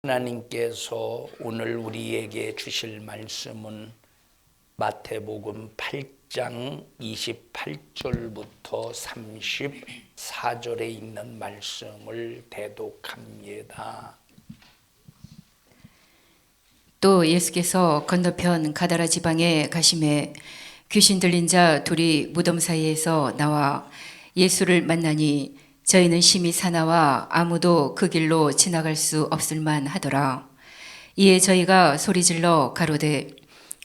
하나님께서 오늘 우리에게 주실 말씀은 마태복음 8장 28절부터 34절에 있는 말씀을 대독합니다. 또 예수께서 건너편 가다라 지방에 가심에 귀신 들린 자 둘이 무덤 사이에서 나와 예수를 만나니 저희는 심히 사나와 아무도 그 길로 지나갈 수 없을 만하더라. 이에 저희가 소리질러 가로되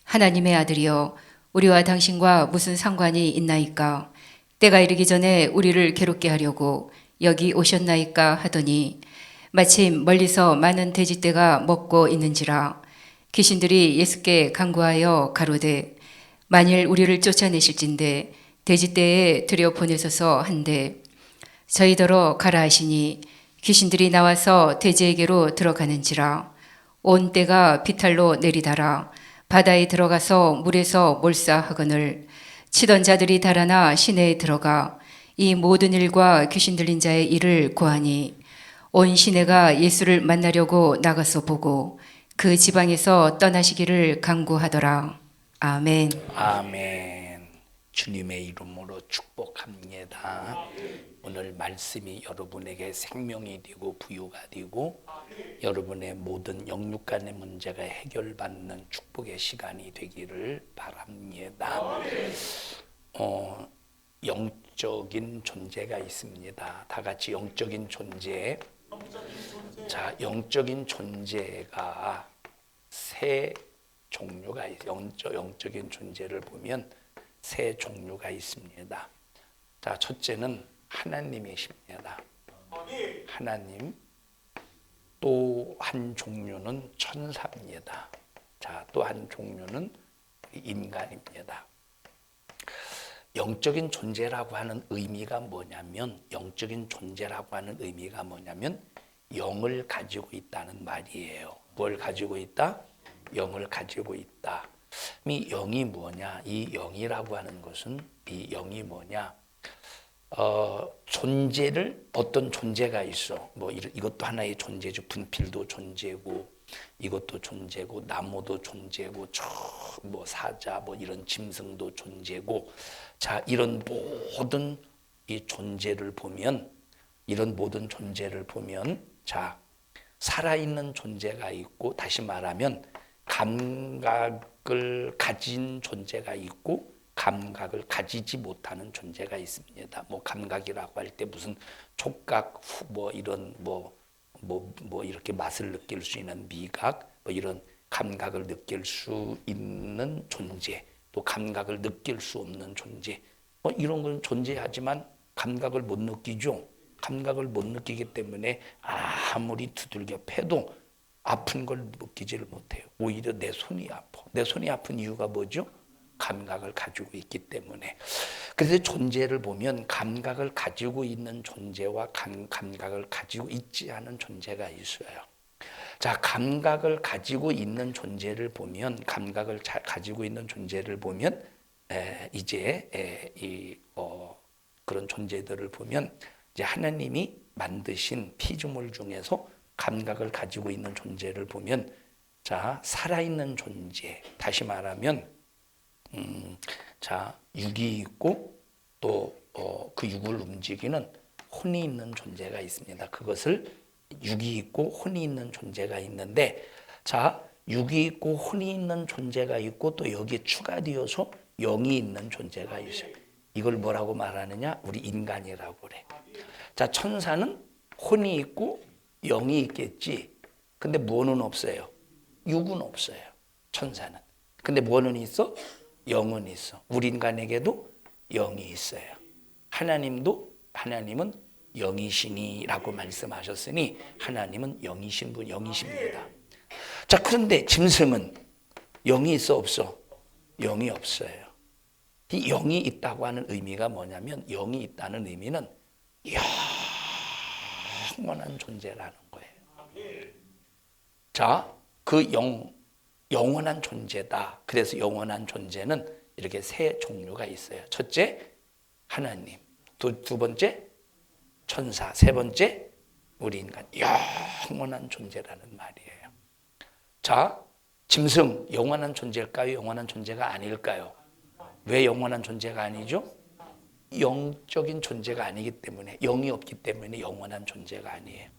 하나님의 아들이여 우리와 당신과 무슨 상관이 있나이까? 때가 이르기 전에 우리를 괴롭게 하려고 여기 오셨나이까 하더니 마침 멀리서 많은 돼지떼가 먹고 있는지라. 귀신들이 예수께 간구하여 가로되 만일 우리를 쫓아내실진대 돼지떼에 들여보내소서 한데 저희더러 가라 하시니 귀신들이 나와서 돼지에게로 들어가는지라. 온 떼가 비탈로 내리달아 바다에 들어가서 물에서 몰사하거늘 치던 자들이 달아나 시내에 들어가 이 모든 일과 귀신 들린 자의 일을 고하니 온 시내가 예수를 만나려고 나가서 보고 그 지방에서 떠나시기를 간구하더라. 아멘. 아멘. 주님의 이름으로 축복합니다. 오늘 말씀이 여러분에게 생명이 되고 부유가 되고 여러분의 모든 영육간의 문제가 해결받는 축복의 시간이 되기를 바랍니다. 영적인 존재가 있습니다. 다 같이 영적인 존재. 자, 영적인 존재가 세 종류가 있어요. 영적인 존재를 보면 세 종류가 있습니다. 자, 첫째는 하나님이십니다. 하나님. 또 한 종류는 천사입니다. 자, 또 한 종류는 인간입니다. 영적인 존재라고 하는 의미가 뭐냐면, 영을 가지고 있다는 말이에요. 뭘 가지고 있다? 영을 가지고 있다. 이 영이 뭐냐? 이 영이라고 하는 것은 이 영이 뭐냐? 존재를 어떤 존재가 있어. 뭐 이것도 하나의 존재죠. 분필도 존재고, 이것도 존재고, 나무도 존재고, 뭐 사자, 뭐 이런 짐승도 존재고. 자, 이런 모든 이 존재를 보면, 자, 살아있는 존재가 있고, 다시 말하면 감각을 가진 존재가 있고, 감각을 가지지 못하는 존재가 있습니다. 뭐 감각이라고 할 때 무슨 촉각, 뭐 이런 뭐 이렇게 맛을 느낄 수 있는 미각, 뭐 이런 감각을 느낄 수 있는 존재, 또 감각을 느낄 수 없는 존재, 뭐 이런 건 존재하지만 감각을 못 느끼죠. 감각을 못 느끼기 때문에 아무리 두들겨 패도 아픈 걸 느끼지를 못해요. 오히려 내 손이 아파. 내 손이 아픈 이유가 뭐죠? 감각을 가지고 있기 때문에. 그래서 존재를 보면 감각을 가지고 있는 존재와 감각을 가지고 있지 않은 존재가 있어요. 자, 감각을 가지고 있는 존재를 보면, 그런 존재들을 보면 이제 하나님이 만드신 피조물 중에서 감각을 가지고 있는 존재를 보면, 자, 살아있는 존재, 다시 말하면 자, 육이 있고 또 그 육을 움직이는 혼이 있는 존재가 있습니다. 그것을 육이 있고 혼이 있는 존재가 있는데, 자, 육이 있고 혼이 있는 존재가 있고 또 여기에 추가되어서 영이 있는 존재가 있어요. 이걸 뭐라고 말하느냐? 우리 인간이라고 그래. 자, 천사는 혼이 있고 영이 있겠지. 근데 뭐는 없어요? 육은 없어요. 천사는. 근데 뭐는 있어? 영은 있어. 우리 인간에게도 영이 있어요. 하나님은 영이시니라고 말씀하셨으니 하나님은 영이십니다. 자, 그런데 짐승은 영이 있어 없어? 영이 없어요. 이 영이 있다고 하는 의미가 뭐냐면, 영이 있다는 의미는 영원한 존재라는 거예요. 자, 그 영원한 존재다. 그래서 영원한 존재는 이렇게 세 종류가 있어요. 첫째, 하나님. 두 번째, 천사. 세 번째, 우리 인간 영원한 존재라는 말이에요. 자, 짐승 영원한 존재일까요? 영원한 존재가 아닐까요? 왜 영원한 존재가 아니죠? 영적인 존재가 아니기 때문에, 영이 없기 때문에 영원한 존재가 아니에요.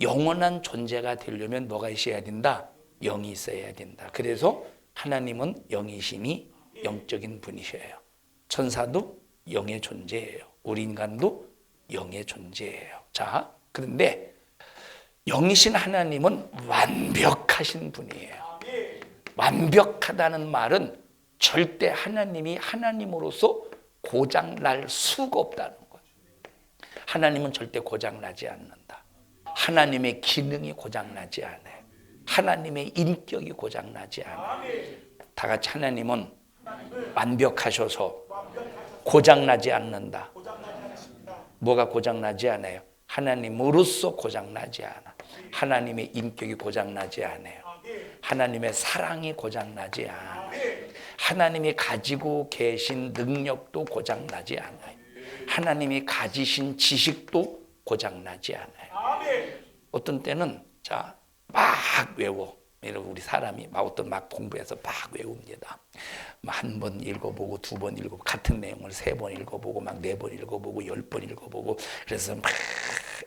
영원한 존재가 되려면 뭐가 있어야 된다? 영이 있어야 된다. 그래서 하나님은 영이시니 영적인 분이셔요. 천사도 영의 존재예요. 우리 인간도 영의 존재예요. 자, 그런데 영이신 하나님은 완벽하신 분이에요. 완벽하다는 말은 절대 하나님이 하나님으로서 고장날 수가 없다는 거예요. 하나님은 절대 고장나지 않는다. 하나님의 기능이 고장나지 않아요. 하나님의 인격이 고장나지 않아요. 다 같이 하나님은 완벽하셔서 고장나지 않는다. 뭐가 고장나지 않아요? 하나님으로서 고장나지 않아. 하나님의 인격이 고장나지 않아요. 하나님의 사랑이 고장나지 않아요. 하나님이 가지고 계신 능력도 고장나지 않아요. 하나님이 가지신 지식도 고장나지 않아요. 어떤 때는 자, 막 외워. 우리 사람이 막 어떤 막 공부해서 막 외웁니다. 한 번 읽어보고 두 번 읽어보고 같은 내용을 세 번 읽어보고 막 네 번 읽어보고 10번 읽어보고 그래서 막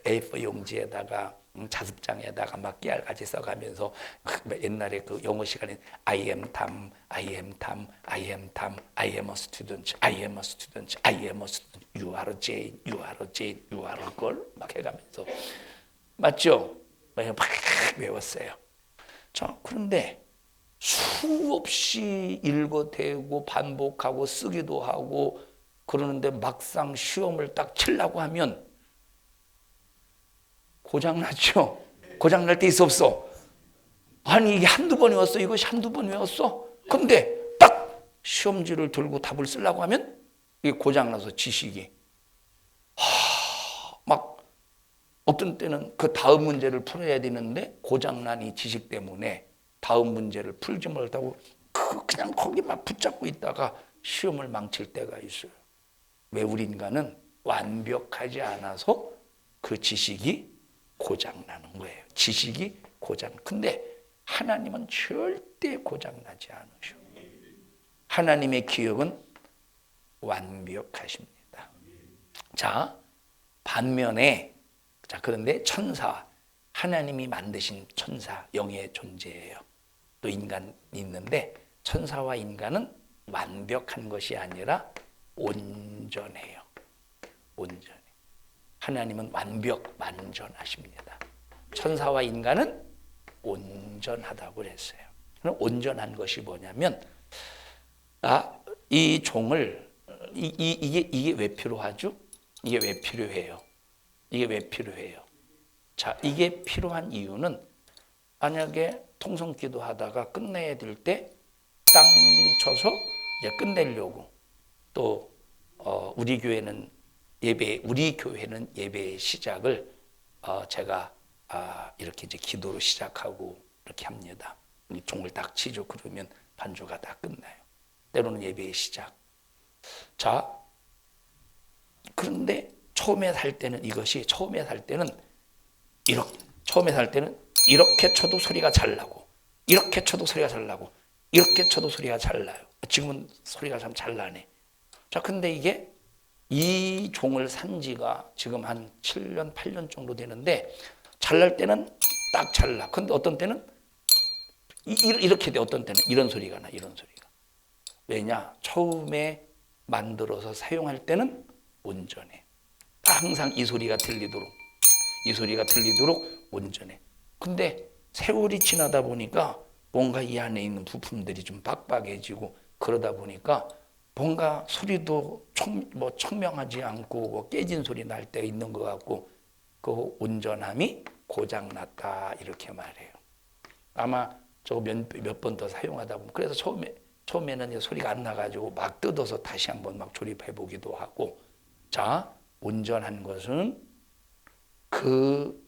A4 용지에다가 자습장에다가 막 깨알같이 써가면서 옛날에 그 영어 시간에 I am Tom, I am Tom, I am Tom, I am a student, I am a student, I am a student, you are a Jane, you are a Jane, you are a girl 막 해가면서 맞죠? 막 외웠어요. 자, 그런데 수없이 읽어대고 반복하고 쓰기도 하고 그러는데 막상 시험을 딱 치려고 하면 고장났죠? 고장날 때 있어 없어? 아니 이게 한두 번 외웠어? 이것이 한두 번 외웠어? 근데 딱 시험지를 들고 답을 쓰려고 하면 이게 고장나서 지식이 막 어떤 때는 그 다음 문제를 풀어야 되는데 고장난 이 지식 때문에 다음 문제를 풀지 못하고 그냥 거기만 붙잡고 있다가 시험을 망칠 때가 있어요. 왜 우리 인간은 완벽하지 않아서 그 지식이 고장나는 거예요. 지식이 고장. 근데 하나님은 절대 고장나지 않으셔. 하나님의 기억은 완벽하십니다. 자, 반면에 자, 그런데 천사, 하나님이 만드신 천사, 영의 존재예요. 또 인간이 있는데 천사와 인간은 완벽한 것이 아니라 온전해요. 온전해. 하나님은 완전하십니다. 천사와 인간은 온전하다고 그랬어요. 그럼 온전한 것이 뭐냐면 이 종을 이게 왜 필요하죠? 이게 왜 필요해요? 이게 왜 필요해요? 자, 이게 필요한 이유는 만약에 통성기도 하다가 끝내야 될 때 땅 쳐서 이제 끝내려고 또 우리 교회는 예배의 시작을 제가 이렇게 이제 기도로 시작하고 이렇게 합니다. 종을 딱 치죠. 그러면 반주가 다 끝나요. 때로는 예배의 시작. 자, 그런데 처음에 살 때는 이렇게 쳐도 소리가 잘 나고 이렇게 쳐도 소리가 잘 나고 이렇게 쳐도 소리가 잘 나요. 지금은 소리가 참 잘 나네. 자, 근데 이게 이 종을 산 지가 지금 한 7년, 8년 정도 되는데 잘 날 때는 딱 잘 나. 근데 어떤 때는 이렇게 돼. 어떤 때는 이런 소리가 나. 이런 소리가. 왜냐? 처음에 만들어서 사용할 때는 온전해. 항상 이 소리가 들리도록 온전해. 근데 세월이 지나다 보니까 뭔가 이 안에 있는 부품들이 좀 빡빡해지고 그러다 보니까 뭔가 소리도 청명하지 않고 뭐 깨진 소리 날 때 있는 것 같고 그 온전함이 고장났다 이렇게 말해요. 아마 저거 몇 번 더 사용하다 보면 그래서 처음에는 소리가 안 나가지고 막 뜯어서 다시 한번 막 조립해 보기도 하고. 자, 온전한 것은 그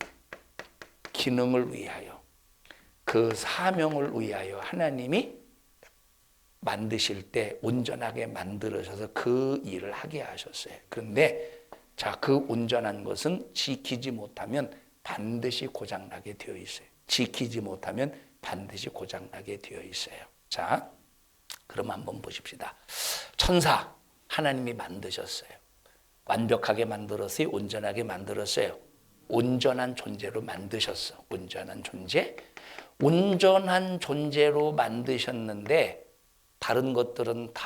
기능을 위하여 그 사명을 위하여 하나님이 만드실 때 온전하게 만들어셔서 그 일을 하게 하셨어요. 그런데 자, 그 온전한 것은 지키지 못하면 반드시 고장나게 되어 있어요. 지키지 못하면 반드시 고장나게 되어 있어요. 자, 그럼 한번 보십시다. 천사 하나님이 만드셨어요. 완벽하게 만들었어요? 온전하게 만들었어요? 온전한 존재로 만드셨어. 온전한 존재. 온전한 존재로 만드셨는데 다른 것들은 다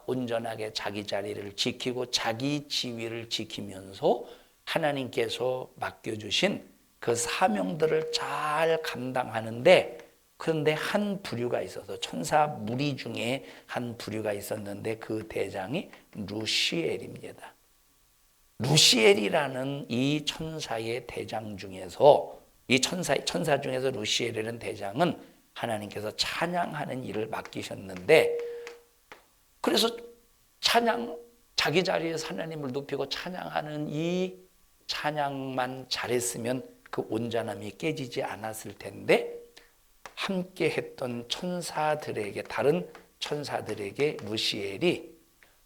온전하게 자기 자리를 지키고 자기 지위를 지키면서 하나님께서 맡겨주신 그 사명들을 잘 감당하는데, 그런데 한 부류가 있어서 천사 무리 중에 한 부류가 있었는데 그 대장이 루시엘입니다. 루시엘이라는 이 천사의 대장 중에서, 이 천사 중에서 루시엘이라는 대장은 하나님께서 찬양하는 일을 맡기셨는데, 그래서 자기 자리에서 하나님을 높이고 찬양하는 이 찬양만 잘했으면 그 온전함이 깨지지 않았을 텐데, 함께 했던 천사들에게, 다른 천사들에게 루시엘이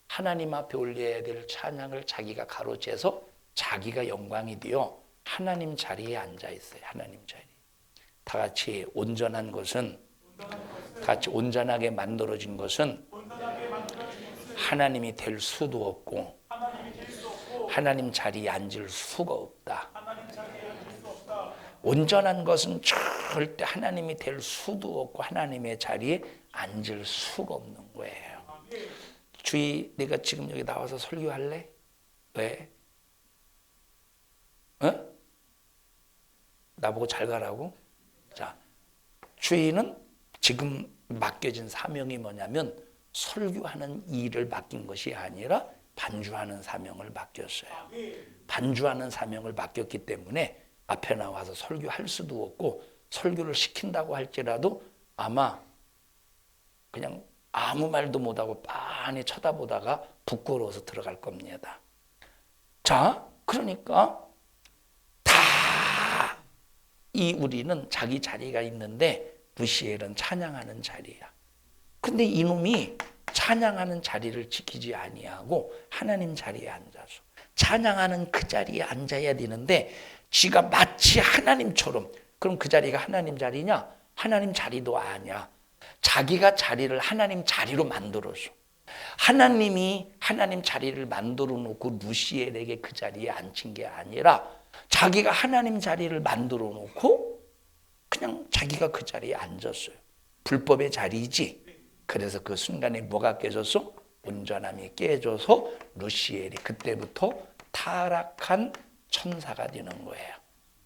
하나님 앞에 올려야 될 찬양을 자기가 가로채서 자기가 영광이 되어 하나님 자리에 앉아 있어요. 하나님 자리. 다 같이 온전한 것은, 다 같이 온전하게 만들어진 것은 하나님이 될 수도 없고 하나님 자리에 앉을 수가 없다. 온전한 것은 절대 하나님이 될 수도 없고 하나님의 자리에 앉을 수가 없는 거예요. 주희, 내가 지금 여기 나와서 설교할래? 왜? 나보고 잘 가라고? 자, 주희는 지금 맡겨진 사명이 뭐냐면 설교하는 일을 맡긴 것이 아니라 반주하는 사명을 맡겼어요. 반주하는 사명을 맡겼기 때문에 앞에 나와서 설교할 수도 없고, 설교를 시킨다고 할지라도 아마 그냥 아무 말도 못하고 빤히 쳐다보다가 부끄러워서 들어갈 겁니다. 자, 그러니까 다 이 우리는 자기 자리가 있는데 루시엘은 찬양하는 자리야. 근데 이놈이 찬양하는 자리를 지키지 아니하고 하나님 자리에 앉아서 찬양하는 그 자리에 앉아야 되는데, 지가 마치 하나님처럼, 그럼 그 자리가 하나님 자리냐? 하나님 자리도 아니야. 자기가 자리를 하나님 자리로 만들어서, 하나님이 하나님 자리를 만들어 놓고 루시엘에게 그 자리에 앉힌 게 아니라 자기가 하나님 자리를 만들어 놓고 그냥 자기가 그 자리에 앉았어요. 불법의 자리이지. 그래서 그 순간에 뭐가 깨졌어? 온전함이 깨져서 루시엘이 그때부터 타락한 천사가 되는 거예요.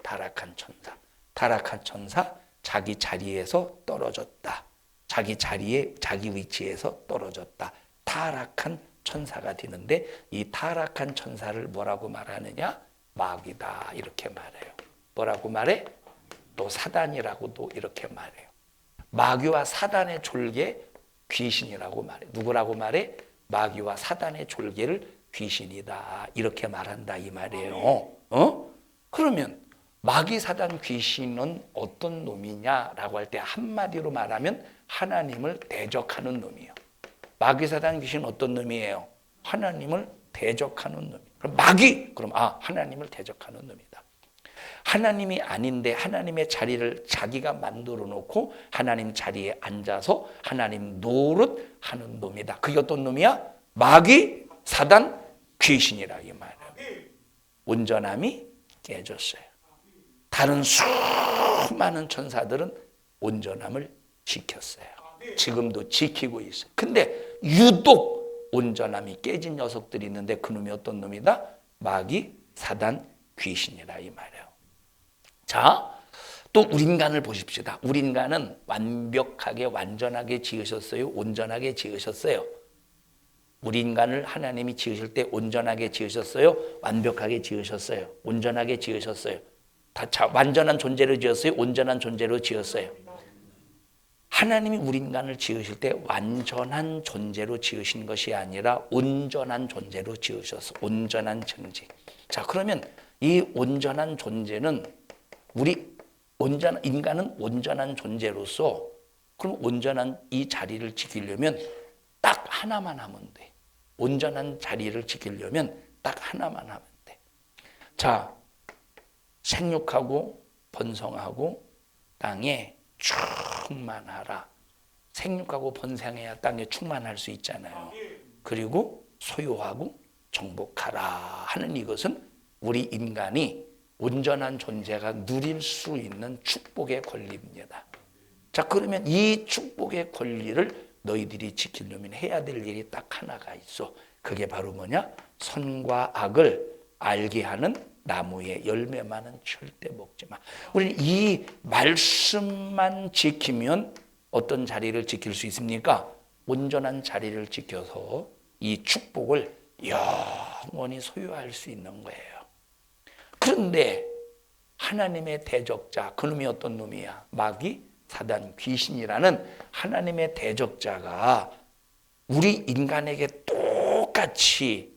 타락한 천사. 타락한 천사, 자기 자리에서 떨어졌다. 자기 자리에, 자기 위치에서 떨어졌다. 타락한 천사가 되는데, 이 타락한 천사를 뭐라고 말하느냐? 마귀다, 이렇게 말해요. 뭐라고 말해? 또 사단이라고도 이렇게 말해요. 마귀와 사단의 졸개, 귀신이라고 말해. 누구라고 말해? 마귀와 사단의 졸개를 귀신이다, 이렇게 말한다 이 말이에요. 그러면 마귀, 사단, 귀신은 어떤 놈이냐라고 할 때 한마디로 말하면 하나님을 대적하는 놈이에요. 마귀, 사단, 귀신은 어떤 놈이에요? 하나님을 대적하는 놈이에요. 그럼 마귀, 그럼 하나님을 대적하는 놈이다. 하나님이 아닌데 하나님의 자리를 자기가 만들어 놓고 하나님 자리에 앉아서 하나님 노릇하는 놈이다. 그게 어떤 놈이야? 마귀, 사단, 귀신이라 이 말이에요. 온전함이 깨졌어요. 다른 수많은 천사들은 온전함을 지켰어요. 지금도 지키고 있어요. 근데 유독 온전함이 깨진 녀석들이 있는데 그 놈이 어떤 놈이다? 마귀, 사단, 귀신이라 이 말이에요. 자, 또 우리 인간을 보십시다. 우리 인간은 완벽하게, 완전하게 지으셨어요? 온전하게 지으셨어요? 우리 인간을 하나님이 지으실 때 온전하게 지으셨어요? 완벽하게 지으셨어요? 온전하게 지으셨어요? 다 완전한 존재로 지었어요? 온전한 존재로 지었어요? 하나님이 우리 인간을 지으실 때 완전한 존재로 지으신 것이 아니라 온전한 존재로 지으셔서 온전한 존재. 자, 그러면 이 온전한 존재는 인간은 온전한 존재로서, 그럼 온전한 이 자리를 지키려면 딱 하나만 하면 돼. 온전한 자리를 지키려면 딱 하나만 하면 돼. 자, 생육하고 번성하고 땅에 충만하라. 생육하고 번성해야 땅에 충만할 수 있잖아요. 그리고 소유하고 정복하라 하는 이것은 우리 인간이 온전한 존재가 누릴 수 있는 축복의 권리입니다. 자, 그러면 이 축복의 권리를 너희들이 지키려면 해야 될 일이 딱 하나가 있어. 그게 바로 뭐냐? 선과 악을 알게 하는 나무의 열매만은 절대 먹지 마. 우리는 이 말씀만 지키면 어떤 자리를 지킬 수 있습니까? 온전한 자리를 지켜서 이 축복을 영원히 소유할 수 있는 거예요. 그런데 하나님의 대적자, 그놈이 어떤 놈이야? 마귀, 사단, 귀신이라는 하나님의 대적자가 우리 인간에게 똑같이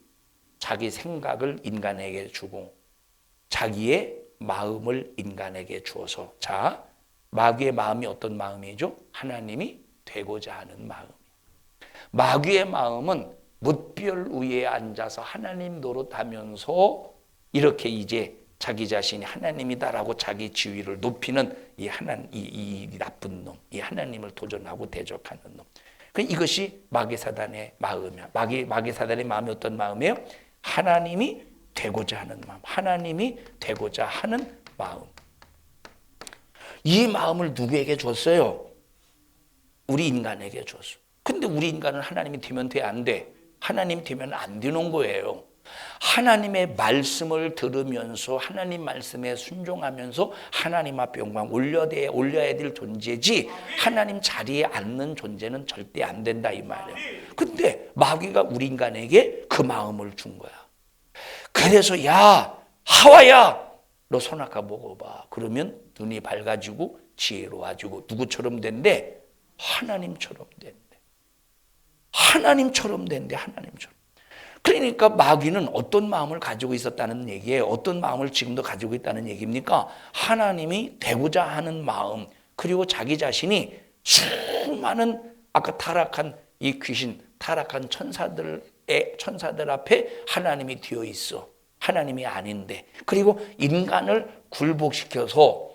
자기 생각을 인간에게 주고 자기의 마음을 인간에게 주어서, 자, 마귀의 마음이 어떤 마음이죠? 하나님이 되고자 하는 마음. 마귀의 마음은 뭇별 위에 앉아서 하나님 노릇하면서 이렇게 이제 자기 자신이 하나님이다라고 자기 지위를 높이는 이 나쁜 놈, 이 하나님을 도전하고 대적하는 놈. 이것이 마귀 사단의 마음이야. 마귀 사단의 마음이 어떤 마음이에요? 하나님이 되고자 하는 마음, 하나님이 되고자 하는 마음. 이 마음을 누구에게 줬어요? 우리 인간에게 줬어. 근데 우리 인간은 하나님이 되면 돼, 안 돼? 하나님 되면 안 되는 거예요. 하나님의 말씀을 들으면서 하나님 말씀에 순종하면서 하나님 앞에 영광 올려야 될 존재지, 하나님 자리에 앉는 존재는 절대 안 된다 이 말이에요. 근데 마귀가 우리 인간에게 그 마음을 준 거야. 그래서 야, 하와야, 너 선악과 먹어봐. 그러면 눈이 밝아지고 지혜로워지고 누구처럼 된대? 하나님처럼 된대. 하나님처럼 된대. 하나님처럼. 그러니까 마귀는 어떤 마음을 가지고 있었다는 얘기예요. 어떤 마음을 지금도 가지고 있다는 얘기입니까? 하나님이 되고자 하는 마음, 그리고 자기 자신이 수많은 아까 타락한 이 귀신, 타락한 천사들 앞에 하나님이 되어 있어. 하나님이 아닌데. 그리고 인간을 굴복시켜서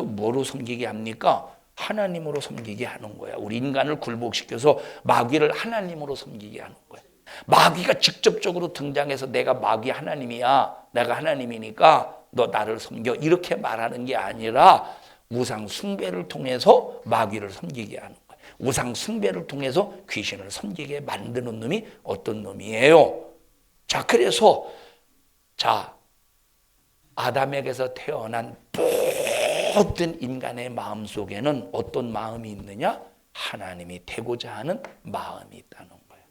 뭐로 섬기게 합니까? 하나님으로 섬기게 하는 거야. 우리 인간을 굴복시켜서 마귀를 하나님으로 섬기게 하는 거야. 마귀가 직접적으로 등장해서 내가 마귀 하나님이야, 내가 하나님이니까 너 나를 섬겨, 이렇게 말하는 게 아니라 우상 숭배를 통해서 마귀를 섬기게 하는 거야. 우상 숭배를 통해서 귀신을 섬기게 만드는 놈이 어떤 놈이에요? 자, 그래서 아담에게서 태어난 모든 인간의 마음 속에는 어떤 마음이 있느냐? 하나님이 되고자 하는 마음이 있다는 거예요.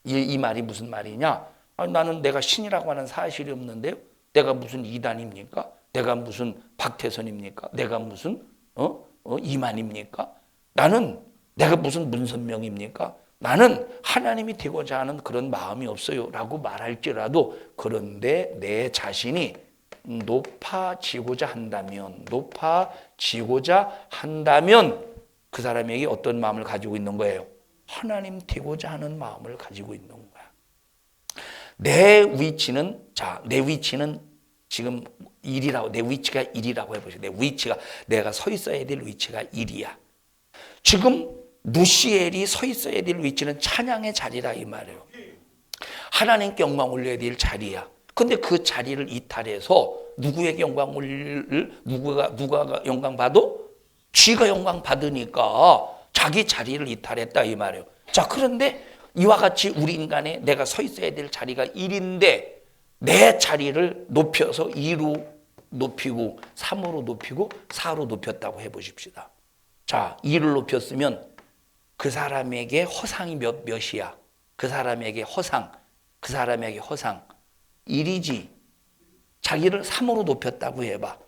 이 말이 무슨 말이냐? 나는 내가 신이라고 하는 사실이 없는데요. 내가 무슨 이단입니까? 내가 무슨 박태선입니까? 내가 무슨 이만입니까? 내가 무슨 문선명입니까? 나는 하나님이 되고자 하는 그런 마음이 없어요 라고 말할지라도, 그런데 내 자신이 높아지고자 한다면 그 사람에게 어떤 마음을 가지고 있는 거예요? 하나님 되고자 하는 마음을 가지고 있는 거야. 내 위치는 지금 1이라고, 내 위치가 1이라고 해보세요. 내가 서 있어야 될 위치가 1이야. 지금 루시엘이 서 있어야 될 위치는 찬양의 자리라 이 말이에요. 하나님께 영광 올려야 될 자리야. 근데 그 자리를 이탈해서 누구에게 누가 영광 받아? 쥐가 영광 받으니까 자기 자리를 이탈했다 이 말이에요. 자, 그런데 이와 같이 우리 인간의 내가 서 있어야 될 자리가 1인데 내 자리를 높여서 2로 높이고 3으로 높이고 4로 높였다고 해보십시다. 자, 2를 높였으면 그 사람에게 허상이 몇이야? 그 사람에게 허상 1이지. 자기를 3으로 높였다고 해봐.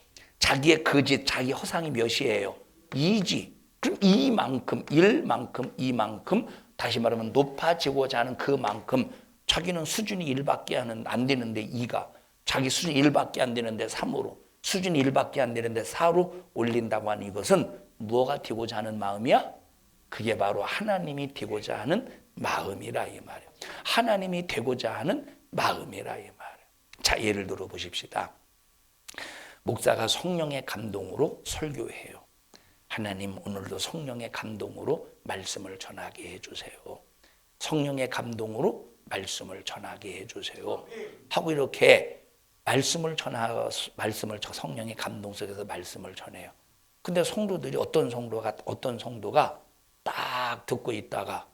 자기의 거짓, 자기 허상이 몇이에요? 2지. 그럼 이만큼, 1만큼, 2만큼, 다시 말하면 높아지고자 하는 그만큼, 자기는 수준이 1밖에 안 되는데 2가, 자기 수준이 1밖에 안 되는데 3으로, 수준이 1밖에 안 되는데 4로 올린다고 하는 이것은 무엇가 되고자 하는 마음이야? 그게 바로 하나님이 되고자 하는 마음이라 이 말이에요. 하나님이 되고자 하는 마음이라 이 말이에요. 자, 예를 들어 보십시다. 목사가 성령의 감동으로 설교해요. 하나님, 오늘도 성령의 감동으로 말씀을 전하게 해주세요. 성령의 감동으로 말씀을 전하게 해주세요. 하고 이렇게 성령의 감동 속에서 말씀을 전해요. 근데 성도들이 어떤 성도가 딱 듣고 있다가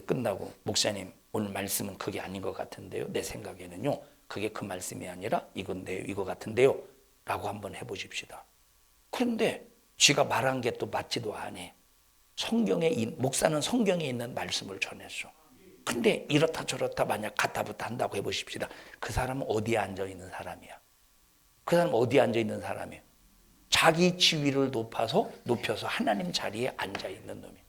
끝나고, 목사님 오늘 말씀은 그게 아닌 것 같은데요, 내 생각에는요 그게 그 말씀이 아니라 이건데요, 이거 같은데요 라고 한번 해보십시다. 그런데 쥐가 말한 게 또 맞지도 않아. 목사는 성경에 있는 말씀을 전했어. 근데 이렇다 저렇다 만약 갖다붙다 한다고 해보십시다. 그 사람은 어디에 앉아있는 사람이야? 그 사람은 어디에 앉아있는 사람이에요? 자기 지위를 높여서 하나님 자리에 앉아있는 놈이에요.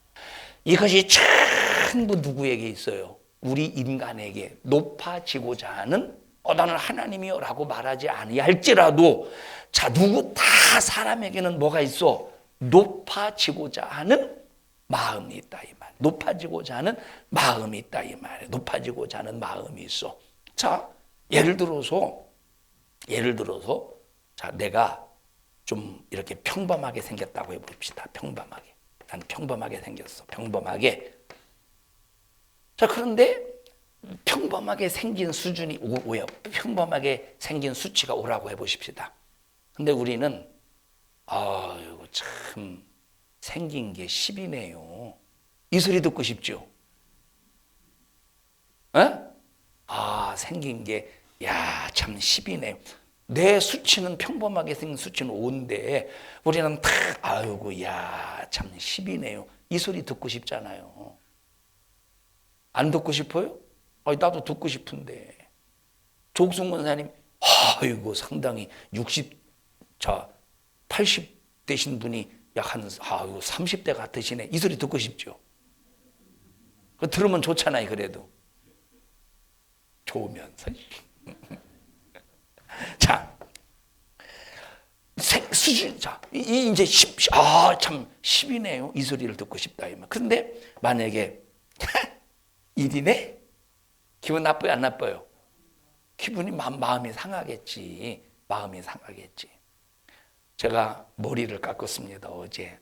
이것이 전부 누구에게 있어요? 우리 인간에게. 높아지고자 하는, 나는 하나님이요 라고 말하지 아니할지라도, 자, 다 사람에게는 뭐가 있어? 높아지고자 하는 마음이 있다, 이 말. 높아지고자 하는 마음이 있다, 이 말. 높아지고자 하는 마음이 있어. 자, 예를 들어서 자, 내가 좀 이렇게 평범하게 생겼다고 해봅시다. 평범하게. 난 평범하게 생겼어. 평범하게. 자, 그런데 평범하게 생긴 수준이 오요. 평범하게 생긴 수치가 오라고 해보십시다. 근데 우리는 이거 참 생긴 게 10이네요. 이 소리 듣고 싶죠? 생긴 게 참 10이네요. 내 수치는 평범하게 생긴 수치는 5인데 우리는 참 10이네요. 이 소리 듣고 싶잖아요. 안 듣고 싶어요? 나도 듣고 싶은데. 조국순 권사님, 상당히 80 되신 분이 약 한 30대 같으시네. 이 소리 듣고 싶죠? 들으면 좋잖아요, 그래도. 좋으면서. 자, 수준, 자, 이제 10, 10이네요. 이 소리를 듣고 싶다. 근데 만약에 1이네? 기분 나빠요, 안 나빠요? 기분이 마음이 상하겠지. 마음이 상하겠지. 제가 머리를 깎았습니다. 어제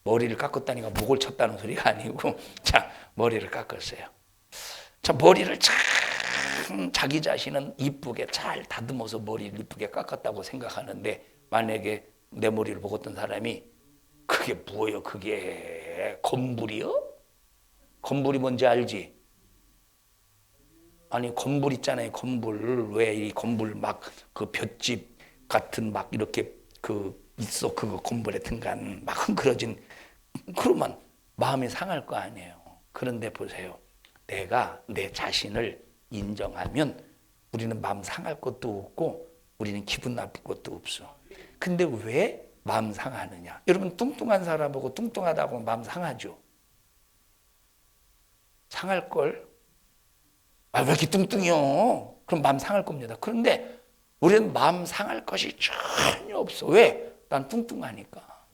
머리를 깎았다니까 목을 쳤다는 소리가 아니고, 자, 머리를 깎았어요. 자, 머리를 참 자기 자신은 이쁘게 잘 다듬어서 머리를 이쁘게 깎았다고 생각하는데, 만약에 내 머리를 보고 어떤 사람이 그게 뭐예요? 그게 건불이요? 건불이 뭔지 알지? 아니, 건불 있잖아요. 건불. 왜 이 건불 막 그 볏짚 같은 막 이렇게 있어. 그거 건불에 등간 막 흥그러진, 그러면 마음이 상할 거 아니에요. 그런데 보세요. 내가 내 자신을 인정하면 우리는 마음 상할 것도 없고 우리는 기분 나쁠 것도 없어. 근데 왜 마음 상하느냐? 여러분, 뚱뚱한 사람하고 뚱뚱하다고 마음 상하죠? 상할걸? 왜 이렇게 뚱뚱해요? 그럼 마음 상할 겁니다. 그런데 우리는 마음 상할 것이 전혀 없어. 왜? 난 뚱뚱하니까.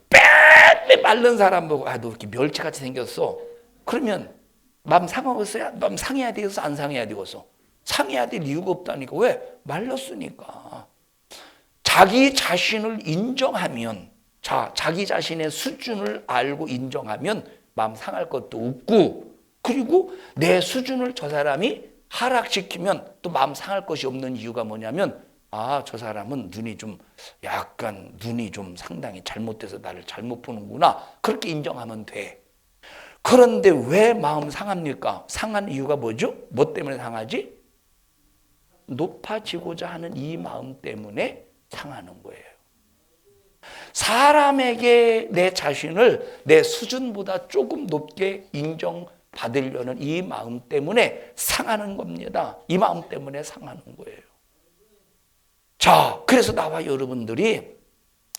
빼빼 마른 사람 보고, 너 이렇게 멸치같이 생겼어. 그러면 마음 상하겠어요? 마음 상해야 되겠어? 안 상해야 되겠어? 상해야 될 이유가 없다니까. 왜? 말랐으니까. 자기 자신을 인정하면, 자기 자신의 수준을 알고 인정하면 마음 상할 것도 없고, 그리고 내 수준을 저 사람이 하락시키면 또 마음 상할 것이 없는 이유가 뭐냐면, 저 사람은 눈이 좀 상당히 잘못돼서 나를 잘못 보는구나. 그렇게 인정하면 돼. 그런데 왜 마음 상합니까? 상한 이유가 뭐죠? 뭐 때문에 상하지? 높아지고자 하는 이 마음 때문에 상하는 거예요. 사람에게 내 자신을 내 수준보다 조금 높게 인정받으려는 이 마음 때문에 상하는 겁니다. 이 마음 때문에 상하는 거예요. 자, 그래서 나와 여러분들이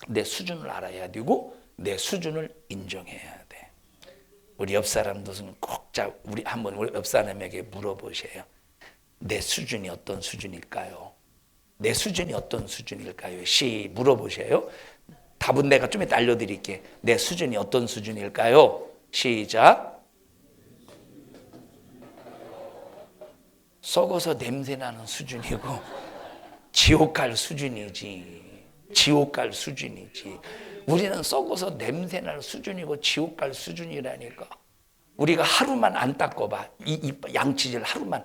내 수준을 알아야 되고 내 수준을 인정해야 돼. 우리 옆 사람들은 우리 옆 사람에게 물어보세요. 내 수준이 어떤 수준일까요? 내 수준이 어떤 수준일까요? 물어보세요. 답은 내가 좀 이따 알려드릴게. 내 수준이 어떤 수준일까요? 시작. 썩어서 냄새나는 수준이고 지옥 갈 수준이지. 지옥 갈 수준이지. 우리는 썩어서 냄새날 수준이고 지옥 갈 수준이라니까. 우리가 하루만 안 닦아봐. 이 양치질 하루만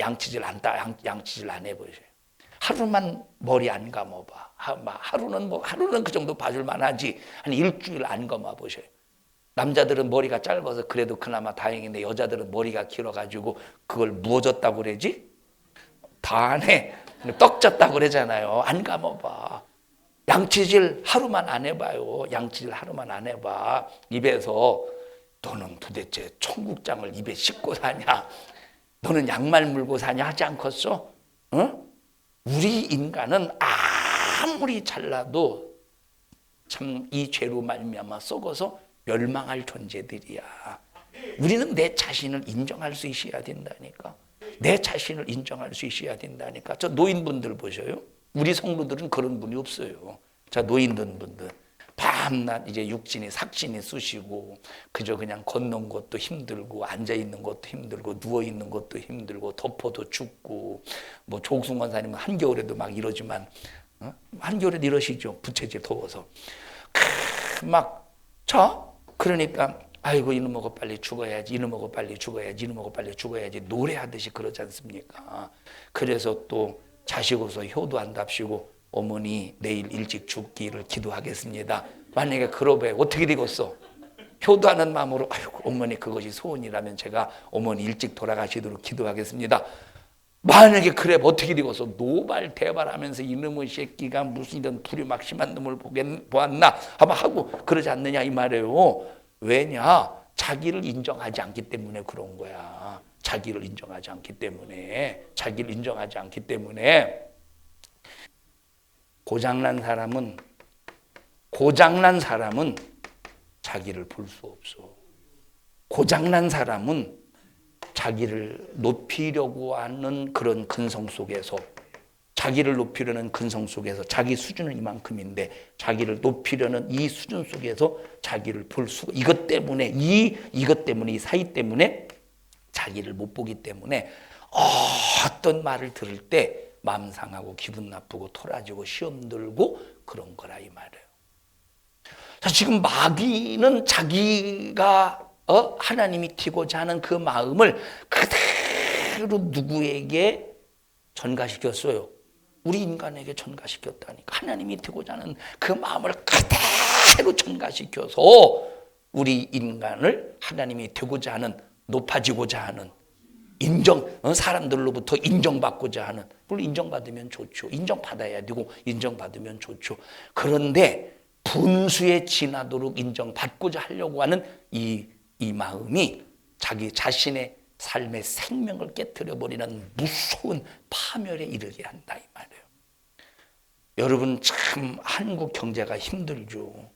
양치질 안 해보세요. 하루만 머리 안 감아봐. 하루는 그 정도 봐줄만 하지. 한 일주일 안 감아보세요. 남자들은 머리가 짧아서 그래도 그나마 다행인데 여자들은 머리가 길어가지고 그걸 무어졌다고 그러지? 다 안 해. 떡졌다고 그러잖아요. 안 감아봐. 양치질 하루만 안 해봐요. 양치질 하루만 안 해봐. 입에서 너는 도대체 청국장을 입에 씹고 사냐? 너는 양말 물고 사냐? 하지 않겠어? 응? 우리 인간은 아무리 잘나도 참 이 죄로 말미암아 썩어서 멸망할 존재들이야. 우리는 내 자신을 인정할 수 있어야 된다니까. 내 자신을 인정할 수 있어야 된다니까. 저 노인분들 보셔요. 우리 성도들은 그런 분이 없어요. 자, 노인분들 밤낮 이제 육진이 삭진이 쑤시고 그저 그냥 걷는 것도 힘들고 앉아 있는 것도 힘들고 누워 있는 것도 힘들고 덮어도 춥고 뭐 조국순 권사님은 한겨울에도 막 이러지만 한겨울에도 이러시죠. 부채질 더워서 그러니까 아이고 이놈하고 빨리 죽어야지, 이놈하고 빨리 죽어야지, 이놈하고 빨리 죽어야지 노래하듯이 그러지 않습니까? 그래서 또 자식으로서 효도한답시고 어머니 내일 일찍 죽기를 기도하겠습니다. 만약에 그러면 어떻게 되겠어? 효도하는 마음으로 아이고 어머니 그것이 소원이라면 제가 어머니 일찍 돌아가시도록 기도하겠습니다. 만약에 그래 어떻게 되겠어? 노발대발하면서 이놈의 새끼가 무슨 이런 부리막심한 놈을 보았나 아마 하고 그러지 않느냐 이 말이에요. 왜냐? 자기를 인정하지 않기 때문에 그런 거야. 자기를 인정하지 않기 때문에 고장난 사람은 자기를 볼 수 없어. 고장난 사람은 자기를 높이려고 하는 그런 근성 속에서 자기를 높이려는 근성 속에서 자기 수준은 이만큼인데 자기를 높이려는 이 수준 속에서 자기를 볼 수가 이것 때문에 이 사이 때문에 자기를 못 보기 때문에 어떤 말을 들을 때 마음 상하고 기분 나쁘고 토라지고 시험 들고 그런 거라 이 말이에요. 자, 지금 마귀는 자기가 하나님이 튀고자 하는 그 마음을 그대로 누구에게 전가시켰어요? 우리 인간에게 전가시켰다니까. 하나님이 튀고자 하는 그 마음을 그대로 전가시켜서 우리 인간을 하나님이 되고자 하는 높아지고자 하는 사람들로부터 인정받고자 하는 물론 인정받으면 좋죠. 인정받아야 되고 인정받으면 좋죠. 그런데 분수에 지나도록 인정받고자 하려고 하는 이 마음이 자기 자신의 삶의 생명을 깨트려버리는 무서운 파멸에 이르게 한다 이 말이에요. 여러분 참 한국 경제가 힘들죠.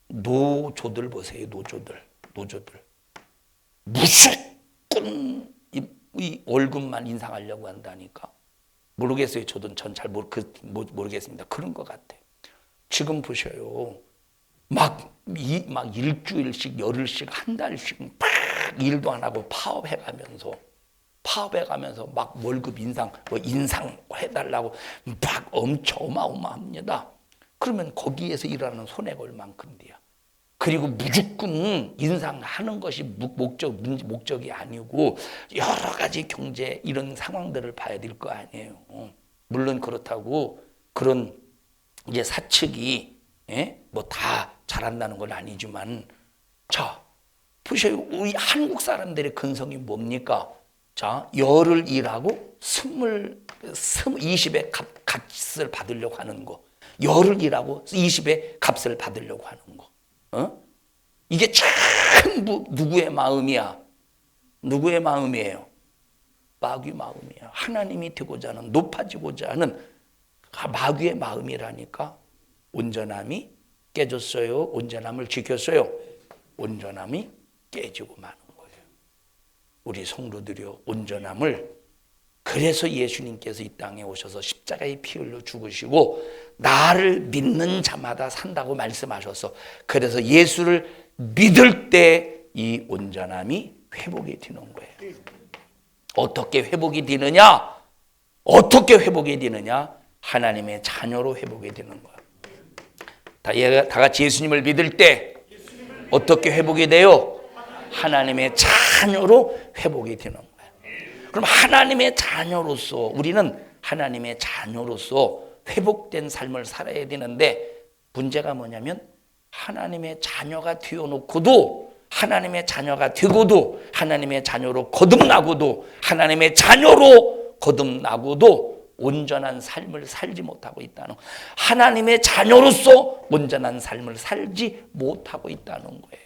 노조들 보세요. 노조들 무조건 이 월급만 인상하려고 한다니까. 모르겠어요. 저도 전 잘 모르겠습니다. 그런 것 같아요. 지금 보셔요. 막 일주일씩, 열흘씩, 한 달씩 막 일도 안 하고 파업해가면서 막 월급 인상해달라고 막 엄청 어마어마합니다. 그러면 거기에서 일하는 손해가 얼만큼이야. 그리고 무조건 인상하는 것이 목적이 아니고 여러 가지 경제 이런 상황들을 봐야 될 거 아니에요. 물론 그렇다고 그런 이제 사측이 뭐 다 잘한다는 건 아니지만 자 보세요. 우리 한국 사람들의 근성이 뭡니까? 자 열흘 일하고 20의 값을 받으려고 하는 거. 열흘 일하고 20의 값을 받으려고 하는 거. 이게 전부 누구의 마음이야? 누구의 마음이에요? 마귀 마음이야. 하나님이 되고자 하는 높아지고자 하는 마귀의 마음이라니까. 온전함이 깨졌어요. 온전함을 지켰어요. 온전함이 깨지고 마는 거예요. 우리 성도들이요 온전함을 그래서 예수님께서 이 땅에 오셔서 십자가에 피 흘려 죽으시고 나를 믿는 자마다 산다고 말씀하셔서 그래서 예수를 믿을 때 이 온전함이 회복이 되는 거예요. 어떻게 회복이 되느냐? 어떻게 회복이 되느냐? 하나님의 자녀로 회복이 되는 거야. 다 같이 예수님을 믿을 때 어떻게 회복이 돼요? 하나님의 자녀로 회복이 되는 거야. 그럼 하나님의 자녀로서 우리는 하나님의 자녀로서 회복된 삶을 살아야 되는데 문제가 뭐냐면 하나님의 자녀가 되어놓고도 하나님의 자녀가 되고도 하나님의 자녀로 거듭나고도 하나님의 자녀로 거듭나고도 온전한 삶을 살지 못하고 있다는 거예요. 하나님의 자녀로서 온전한 삶을 살지 못하고 있다는 거예요.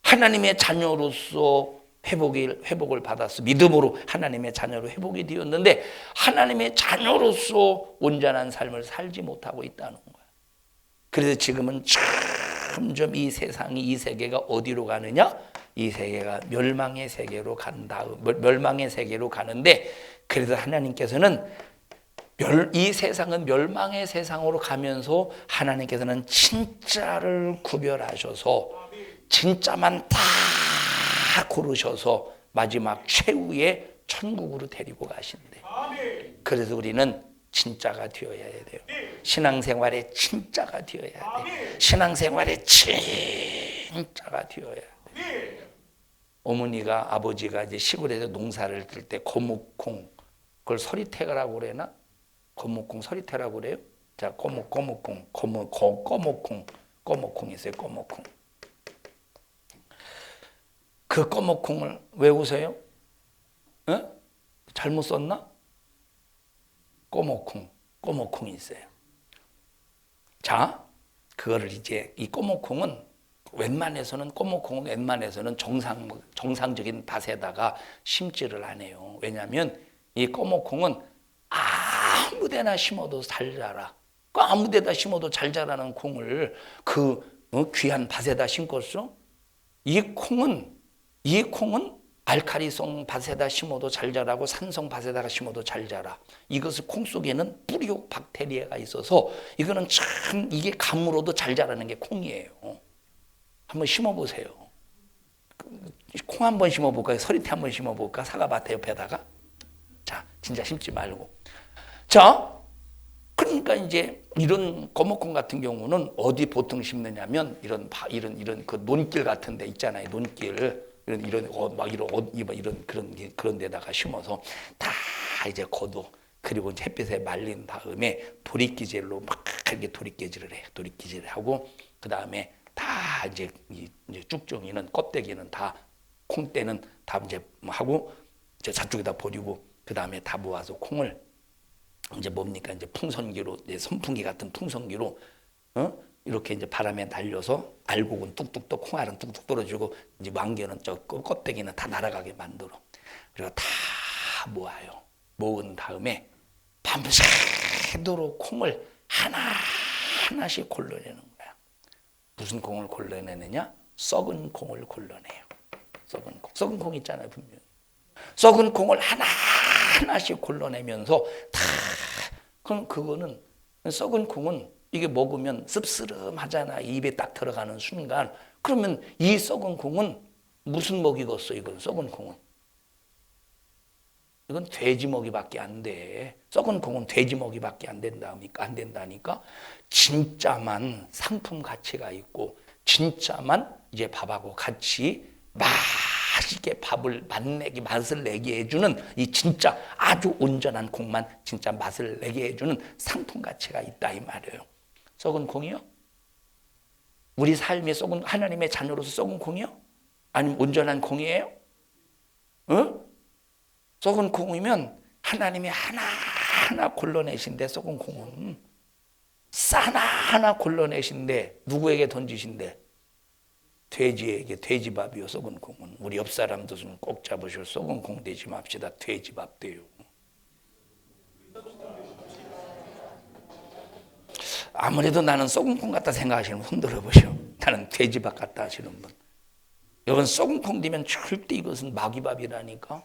하나님의 자녀로서 회복을 받았어. 믿음으로 하나님의 자녀로 회복이 되었는데 하나님의 자녀로서 온전한 삶을 살지 못하고 있다는 거예요. 그래서 지금은 점점 이 세상이 이 세계가 어디로 가느냐? 이 세계가 멸망의 세계로 간다. 멸망의 세계로 가는데 그래서 하나님께서는 이 세상은 멸망의 세상으로 가면서 하나님께서는 진짜를 구별하셔서 진짜만 다 고르셔서 마지막 최후의 천국으로 데리고 가신대. 그래서 우리는 진짜가 되어야 돼요. 신앙생활의 진짜가 되어야 돼. 신앙생활의 진짜가 되어야 돼. 어머니가 아버지가 이제 시골에서 농사를 뜰 때 거목콩 그걸 서리태라고 그래나? 거목콩 서리태라고 그래요? 자, 거목콩 있어요. 거목콩. 그 거목콩을 왜 웃어요? 에? 잘못 썼나? 꼬목콩이 있어요. 자, 그거를 이제 이 꼬목콩은 웬만해서는 정상적인 밭에다가 심지를 안 해요. 왜냐하면 이 꼬목콩은 아무데나 심어도 잘 자라. 아무데다 심어도 잘 자라는 콩을 귀한 밭에다 심겠어? 이 콩은 알칼리성 밭에다 심어도 잘 자라고 산성 밭에다가 심어도 잘 자라. 이것은 콩 속에는 뿌리옥 박테리아가 있어서 이거는 참 이게 감으로도 잘 자라는 게 콩이에요. 한번 심어보세요. 콩 한번 심어볼까요? 서리태 한번 심어볼까? 사과밭 옆에다가. 자, 진짜 심지 말고. 자, 그러니까 이제 이런 거목콩 같은 경우는 어디 보통 심느냐면 이런 그 논길 같은 데 있잖아요. 논길. 그런 데다가 심어서 다 이제 거둬. 그리고 이제 햇빛에 말린 다음에 도리끼질로 막 이렇게 도리끼질을 해. 도리끼질을 하고 그 다음에 다 이제 쭉정이는 껍데기는 다 콩대는 다 이제 하고 이제 저쪽에다 버리고 그 다음에 다 모아서 콩을 이제 뭡니까 이제 풍선기로 이제 선풍기 같은 풍선기로 이렇게 이제 바람에 날려서 알곡은 뚝뚝 콩알은 뚝뚝 떨어지고 이제 왕겨는 저 껍데기는 다 날아가게 만들어. 그리고 다 모아요. 모은 다음에 밤새도록 콩을 하나씩 골라내는 거야. 무슨 콩을 골라내느냐? 썩은 콩을 골라내요. 썩은 콩 있잖아요, 분명히. 썩은 콩을 하나씩 골라내면서 그럼 그거는 썩은 콩은 이게 먹으면 씁쓸하잖아. 입에 딱 들어가는 순간. 그러면 이 썩은 콩은 무슨 먹이겠어? 이건 썩은 콩은. 이건 돼지 먹이밖에 안 돼. 썩은 콩은 돼지 먹이밖에 안 된다니까. 진짜만 상품 가치가 있고 진짜만 이제 밥하고 같이 맛있게 맛을 내게 해주는 이 진짜 아주 온전한 콩만 진짜 맛을 내게 해주는 상품 가치가 있다 이 말이에요. 썩은 콩이요? 우리 삶이 하나님의 자녀로서 썩은 콩이요? 아니면 온전한 콩이에요? 썩은 콩이면 하나님이 하나하나 골라내신데 썩은 콩은 하나 골라내신데 누구에게 던지신데? 돼지에게 돼지밥이요. 썩은 콩은. 우리 옆 사람도 좀 꼭 잡으시오. 썩은 콩 되지 맙시다. 돼지밥 돼요. 아무래도 나는 썩은 콩 같다 생각하시는 분 손들어 보시오. 나는 돼지밥 같다 하시는 분. 여러분 썩은 콩 되면 절대 이것은 마귀밥이라니까.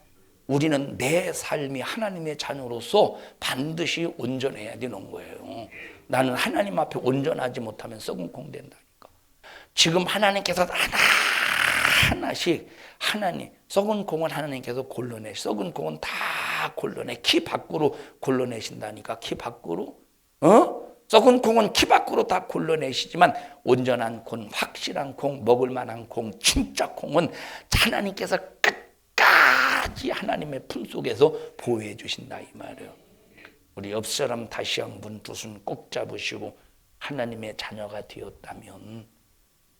우리는 내 삶이 하나님의 자녀로서 반드시 온전해야 되는 거예요. 나는 하나님 앞에 온전하지 못하면 썩은 콩 된다니까. 지금 하나님께서 하나씩 하나님, 썩은 콩은 하나님께서 골라내, 썩은 콩은 다 골라내, 키 밖으로 골라내신다니까. 키 밖으로, 썩은 콩은 키 밖으로 다 골라내시지만 온전한 콩, 확실한 콩, 먹을 만한 콩, 진짜 콩은 하나님께서 끝까지 하나님의 품속에서 보호해 주신다 이 말이에요. 우리 옆 사람 다시 한번 두 손 꼭 잡으시고 하나님의 자녀가 되었다면,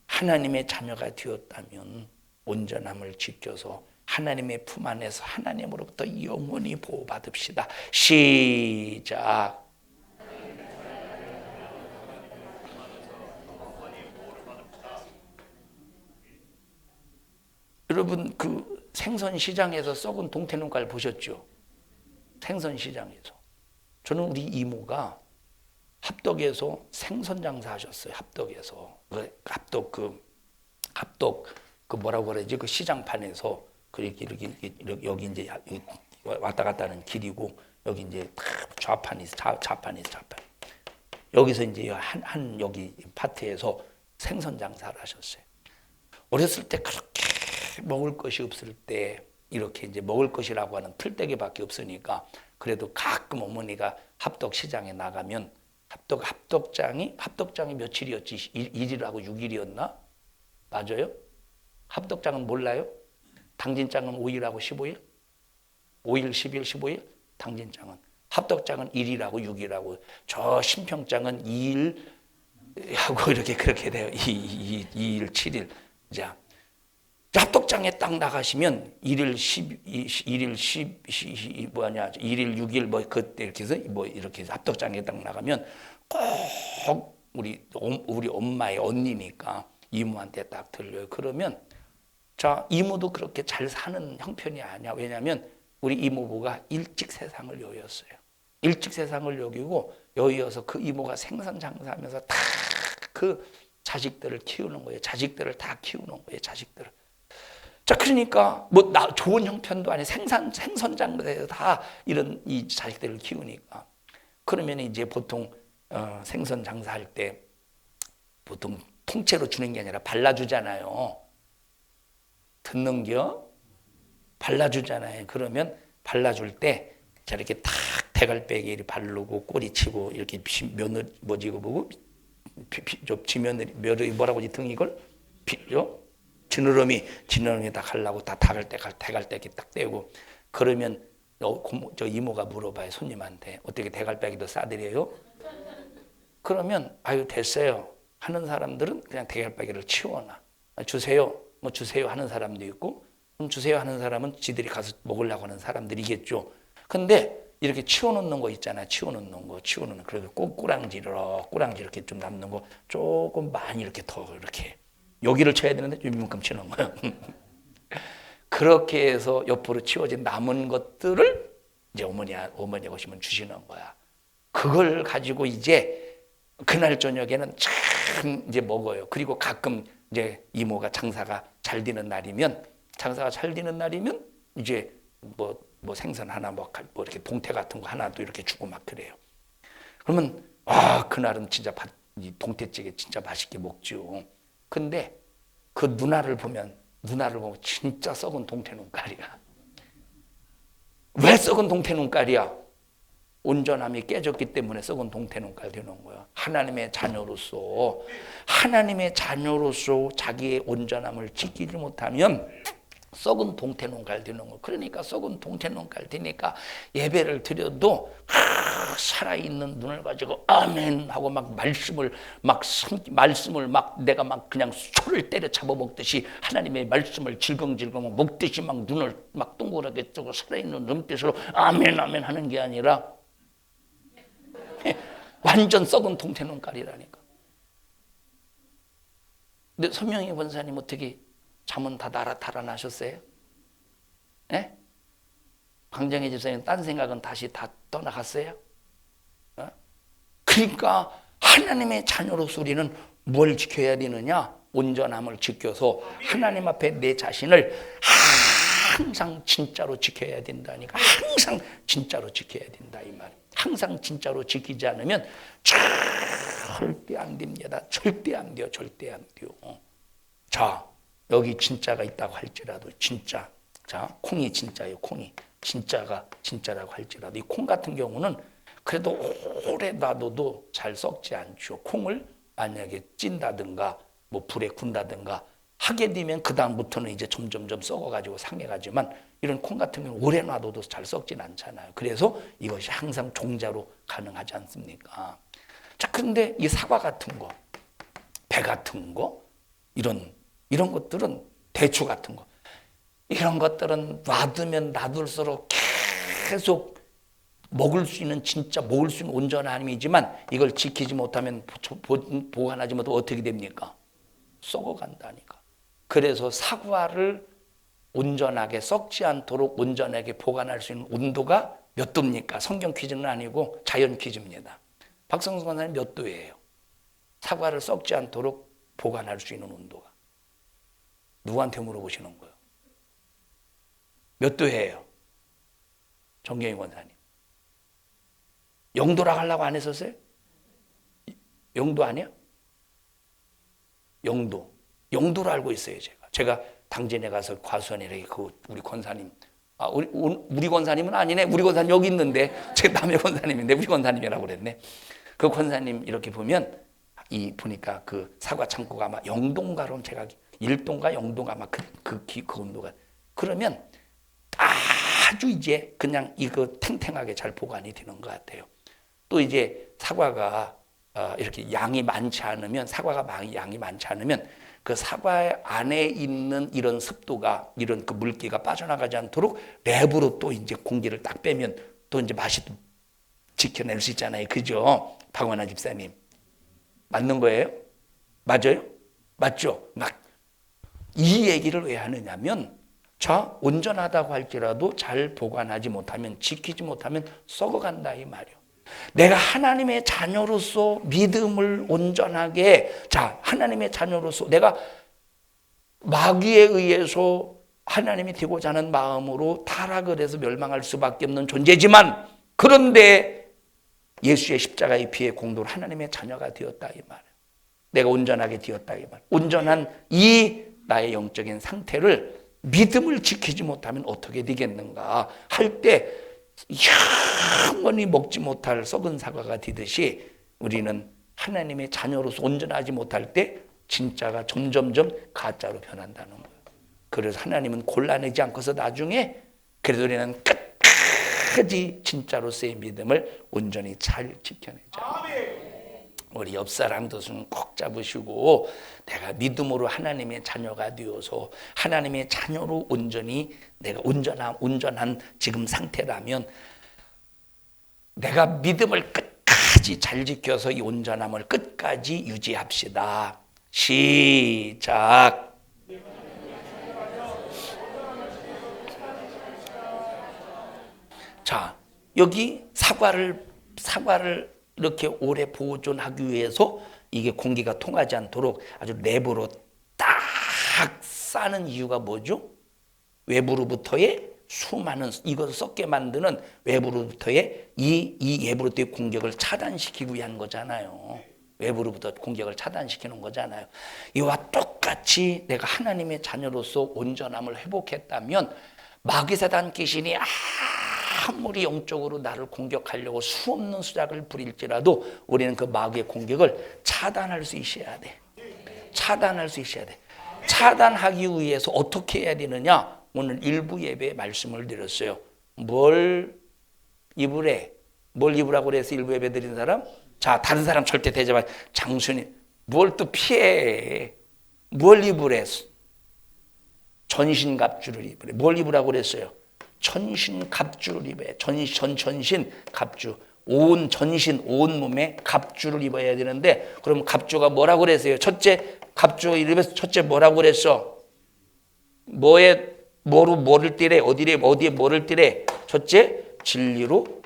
하나님의 자녀가 되었다면 온전함을 지켜서 하나님의 품 안에서 하나님으로부터 영원히 보호받읍시다. 시작. 여러분 그 생선 시장에서 썩은 동태눈깔 보셨죠? 생선 시장에서. 저는 우리 이모가 합덕에서 생선 장사하셨어요. 합덕에서 합덕 그 뭐라고 그러지? 그 시장판에서 이렇게 여기 이제 왔다 갔다 하는 길이고 여기 이제 좌판이 좌판. 여기서 이제 한 여기 파트에서 생선 장사를 하셨어요. 어렸을 때 그렇게 먹을 것이 없을 때 이렇게 이제 먹을 것이라고 하는 풀떼기밖에 없으니까 그래도 가끔 어머니가 합덕 시장에 나가면 합덕장이 며칠이었지? 1일하고 6일이었나? 맞아요? 합덕장은 몰라요? 당진장은 5일하고 15일? 5일, 10일, 15일? 당진장은. 합덕장은 1일하고 6일하고 저 신평장은 2일하고 이렇게 그렇게 돼요. 2일, 7일. 자, 합덕장에 딱 나가시면 1일 6일 뭐 그때 이렇게 해서 뭐 이렇게 해서 합덕장에 딱 나가면 꼭 우리 엄마의 언니니까 이모한테 딱 들려요. 그러면 자, 이모도 그렇게 잘 사는 형편이 아니야. 왜냐하면 우리 이모부가 일찍 세상을 여였어요. 일찍 세상을 여기고 여기어서 그 이모가 생선 장사하면서 다 그 자식들을 키우는 거예요. 자식들을 다 키우는 거예요. 자식들을. 자, 그러니까 뭐 좋은 형편도 아니 생선 장사에서 다 이런 이 자식들을 키우니까 그러면 이제 보통 생선 장사할 때 보통 통째로 주는 게 아니라 발라주잖아요. 듣는겨? 발라주잖아요. 그러면 발라줄 때 저렇게 탁 대갈배기 바르고 꼬리치고 이렇게 며느리 뭐지 이거 보고 지며느리 뭐라고 하지 등 이걸 지느러미 다 갈라고 다 대갈배기 딱 떼고 그러면 저 이모가 물어봐요. 손님한테 어떻게 대갈배기도 싸드려요? 그러면 아유 됐어요 하는 사람들은 그냥 대갈배기를 치워놔. 주세요 뭐 주세요 하는 사람도 있고 그럼 주세요 하는 사람은 지들이 가서 먹으려고 하는 사람들이겠죠. 근데 이렇게 치워놓는 거 있잖아. 치워놓는 그리고 꼬랑지 이렇게 좀 남는 거 조금 많이 이렇게 더 이렇게 여기를 쳐야 되는데 이만큼 치는 거예요. 그렇게 해서 옆으로 치워진 남은 것들을 이제 어머니가 오시면 주시는 거야. 그걸 가지고 이제 그날 저녁에는 참 이제 먹어요. 그리고 가끔 이제 이모가 장사가 잘 되는 날이면 이제 뭐 생선 하나 뭐 이렇게 동태 같은 거 하나도 이렇게 주고 막 그래요. 그러면 그날은 진짜 이 동태찌개 진짜 맛있게 먹죠. 근데 그 누나를 보면 진짜 썩은 동태 눈깔이야. 왜 썩은 동태 눈깔이야? 온전함이 깨졌기 때문에 썩은 동태 눈깔 되는 거야. 하나님의 자녀로서 자기의 온전함을 지키지 못하면 썩은 동태 눈깔 되는 거. 그러니까 썩은 동태 눈깔 되니까 예배를 드려도 살아있는 눈을 가지고 아멘 하고 막 말씀을 막 내가 막 그냥 소를 때려 잡아 먹듯이 하나님의 말씀을 질겅질겅 먹듯이 막 눈을 막 동그랗게 뜨고 살아있는 눈빛으로 아멘 하는 게 아니라 완전 썩은 동태 눈깔이라니까. 근데 선명희 권사님 어떻게 잠은 다 달아나셨어요? 예? 광정희 집사님 딴 생각은 다시 다 떠나갔어요? 그러니까 하나님의 자녀로서 우리는 뭘 지켜야 되느냐? 온전함을 지켜서 하나님 앞에 내 자신을 항상 진짜로 지켜야 된다니까. 항상 진짜로 지켜야 된다 이 말. 항상 진짜로 지키지 않으면 절대 안 됩니다. 절대 안 돼요. 자, 여기 진짜가 있다고 할지라도 진짜. 자, 콩이 진짜예요. 콩이 진짜가 진짜라고 할지라도 이 콩 같은 경우는 그래도 오래 놔둬도 잘 썩지 않죠. 콩을 만약에 찐다든가 뭐 불에 군다든가 하게 되면 그 다음부터는 이제 점점점 썩어가지고 상해가지만 이런 콩 같은 경우는 오래 놔둬도 잘 썩진 않잖아요. 그래서 이것이 항상 종자로 가능하지 않습니까? 자, 그런데 이 사과 같은 거, 배 같은 거, 이런 것들은 대추 같은 거, 이런 것들은 놔두면 놔둘수록 계속 먹을 수 있는 진짜 먹을 수 있는 온전한 하나님이지만 이걸 지키지 못하면 보관하지 못하면 어떻게 됩니까? 썩어간다니까. 그래서 사과를 온전하게 썩지 않도록 온전하게 보관할 수 있는 온도가 몇 도입니까? 성경 퀴즈는 아니고 자연 퀴즈입니다. 박성수 권사님 몇 도예요? 사과를 썩지 않도록 보관할 수 있는 온도가. 누구한테 물어보시는 거예요? 몇 도예요? 정경희 권사님. 0도라고 하려고 안 했었어요? 0도 아니야? 0도. 0도로 알고 있어요, 제가 당진에 가서 과수원이래 우리 권사님. 우리 권사님은 아니네. 우리 권사님 여기 있는데 제가 남의 권사님인데 우리 권사님이라고 그랬네. 그 권사님 이렇게 보면 보니까 그 사과 창고가 아마 0도인가로 제가 1도인가 0도인가 아마 그 온도가. 그러면 아주 이제 그냥 이거 탱탱하게 잘 보관이 되는 것 같아요. 또 이제 사과가 이렇게 양이 많지 않으면 양이 많지 않으면 그 사과 안에 있는 이런 습도가 이런 그 물기가 빠져나가지 않도록 랩으로 또 이제 공기를 딱 빼면 또 이제 맛이 또 지켜낼 수 있잖아요. 그죠? 박원하 집사님. 맞는 거예요? 맞아요? 맞죠? 이 얘기를 왜 하느냐면 자, 온전하다고 할지라도 잘 보관하지 못하면 지키지 못하면 썩어간다 이 말이에요. 내가 하나님의 자녀로서 믿음을 온전하게 하나님의 자녀로서 내가 마귀에 의해서 하나님이 되고자 하는 마음으로 타락을 해서 멸망할 수밖에 없는 존재지만 그런데 예수의 십자가의 피의 공로로 하나님의 자녀가 되었다 이 말이에요. 내가 온전하게 되었다 이 말이에요. 온전한 이 나의 영적인 상태를 믿음을 지키지 못하면 어떻게 되겠는가 할 때 영원히 먹지 못할 썩은 사과가 되듯이 우리는 하나님의 자녀로서 온전하지 못할 때 진짜가 점점점 가짜로 변한다는 거예요. 그래서 하나님은 골라내지 않고서 나중에 그래도 우리는 끝까지 진짜로서의 믿음을 온전히 잘 지켜내자. 우리 옆 사람도 손 꼭 잡으시고 내가 믿음으로 하나님의 자녀가 되어서 하나님의 자녀로 온전히 내가 온전한 지금 상태라면 내가 믿음을 끝까지 잘 지켜서 이 온전함을 끝까지 유지합시다. 시작. 자, 여기 사과를 이렇게 오래 보존하기 위해서 이게 공기가 통하지 않도록 아주 내부로 딱 싸는 이유가 뭐죠? 외부로부터의 수많은 이것을 썩게 만드는 외부로부터의 이 외부로부터의 공격을 차단시키기 위한 거잖아요. 외부로부터 공격을 차단시키는 거잖아요. 이와 똑같이 내가 하나님의 자녀로서 온전함을 회복했다면 마귀사단 귀신이 아무리 영적으로 나를 공격하려고 수없는 수작을 부릴지라도 우리는 그 마귀의 공격을 차단할 수 있어야 돼. 차단할 수 있어야 돼. 차단하기 위해서 어떻게 해야 되느냐? 오늘 일부 예배에 말씀을 드렸어요. 뭘 입으라고 그래서 일부 예배 드린 사람? 자, 다른 사람 절대 대접하지. 장순이 뭘 또 피해? 뭘 입으래? 전신갑주를 입으래. 뭘 입으라고 그랬어요? 전신갑주를 입어야 전신 갑주. 온 전신 온 몸에 갑주를 입어야 되는데 그럼 갑주가 뭐라고 그랬어요? 첫째 갑주 입에서 첫째 뭐라고 그랬어? 뭐를 띠래? 어디에 뭐를 띠래? 첫째 진리로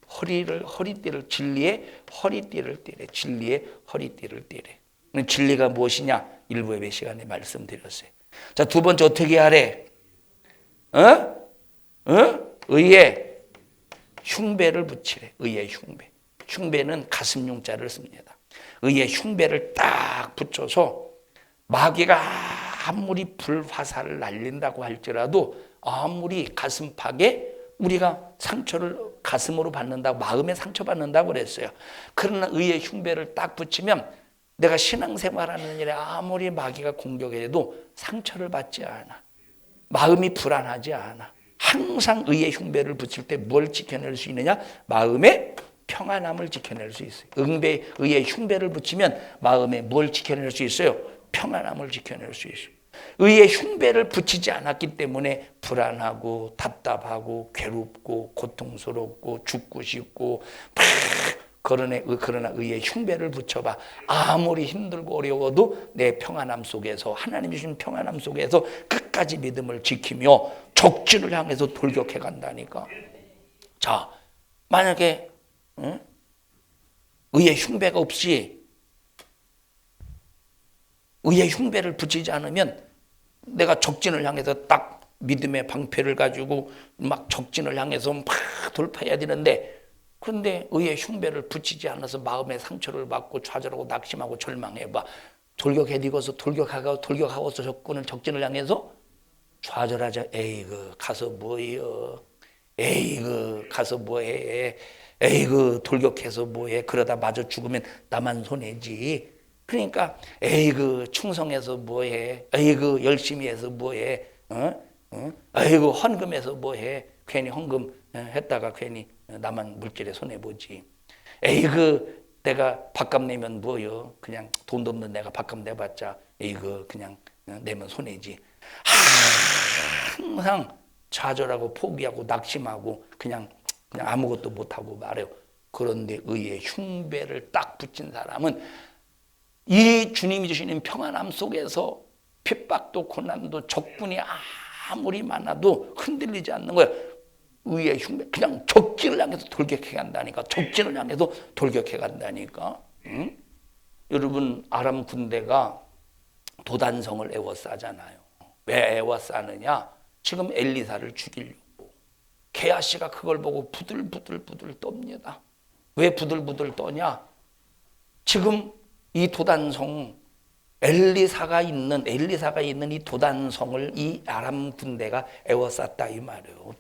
허리띠를 진리의 허리띠를 띠래. 진리의 허리띠를 띠래. 진리가 무엇이냐? 일부 예배 시간에 말씀드렸어요. 자, 두 번째 어떻게 하래? 의에 흉배를 붙이래. 의에 흉배. 흉배는 가슴 흉자를 씁니다. 의에 흉배를 딱 붙여서 마귀가 아무리 불화살을 날린다고 할지라도 아무리 가슴팍에 우리가 상처를 가슴으로 받는다고 마음에 상처 받는다고 그랬어요. 그러나 의의 흉배를 딱 붙이면 내가 신앙생활하는 일에 아무리 마귀가 공격해도 상처를 받지 않아. 마음이 불안하지 않아. 항상 의의 흉배를 붙일 때 뭘 지켜낼 수 있느냐? 마음의 평안함을 지켜낼 수 있어요. 의의 흉배를 붙이면 마음에 뭘 지켜낼 수 있어요? 평안함을 지켜낼 수 있어요. 의의 흉배를 붙이지 않았기 때문에 불안하고 답답하고 괴롭고 고통스럽고 죽고 싶고 그러나 의의 흉배를 붙여봐. 아무리 힘들고 어려워도 내 평안함 속에서 하나님이 주신 평안함 속에서 끝까지 믿음을 지키며 적진을 향해서 돌격해 간다니까. 자, 만약에 의의 흉배가 없이 의의 흉배를 붙이지 않으면 내가 적진을 향해서 딱 믿음의 방패를 가지고 막 적진을 향해서 막 돌파해야 되는데, 그런데 의의 흉배를 붙이지 않아서 마음의 상처를 받고 좌절하고 낙심하고 절망해봐. 돌격해디고서 돌격하고서 적진을 향해서 좌절하자. 에이그 가서 뭐해요. 에이그 가서 뭐해. 에이그 돌격해서 뭐해. 그러다 마저 죽으면 나만 손해지. 그러니까 에이그 충성해서 뭐해. 에이그 열심히 해서 뭐해. 에이그 헌금해서 뭐해. 괜히 헌금 했다가 괜히 나만 물질에 손해보지. 에이그 내가 밥값 내면 뭐요. 그냥 돈도 없는 내가 밥값 내봤자 에이그 그냥 내면 손해지. 항상 좌절하고 포기하고 낙심하고 그냥 아무것도 못하고 말해요. 그런데 의의 흉배를 딱 붙인 사람은 이 주님이 주시는 평안함 속에서 핍박도 고난도 적군이 아무리 많아도 흔들리지 않는 거예요. 의의 흉배, 그냥 적진을 향해서 돌격해 간다니까. 적진을 향해서 돌격해 간다니까. 응? 여러분, 아람 군대가 도단성을 에워싸잖아요. 왜 에워싸느냐? 지금 엘리사를 죽이려고. 게하시가 그걸 보고 부들부들 떱니다. 왜 부들부들 떠냐? 지금 이 도단성, 엘리사가 있는 이 도단성을 이 아람 군대가 에워쌌다 이 말이에요.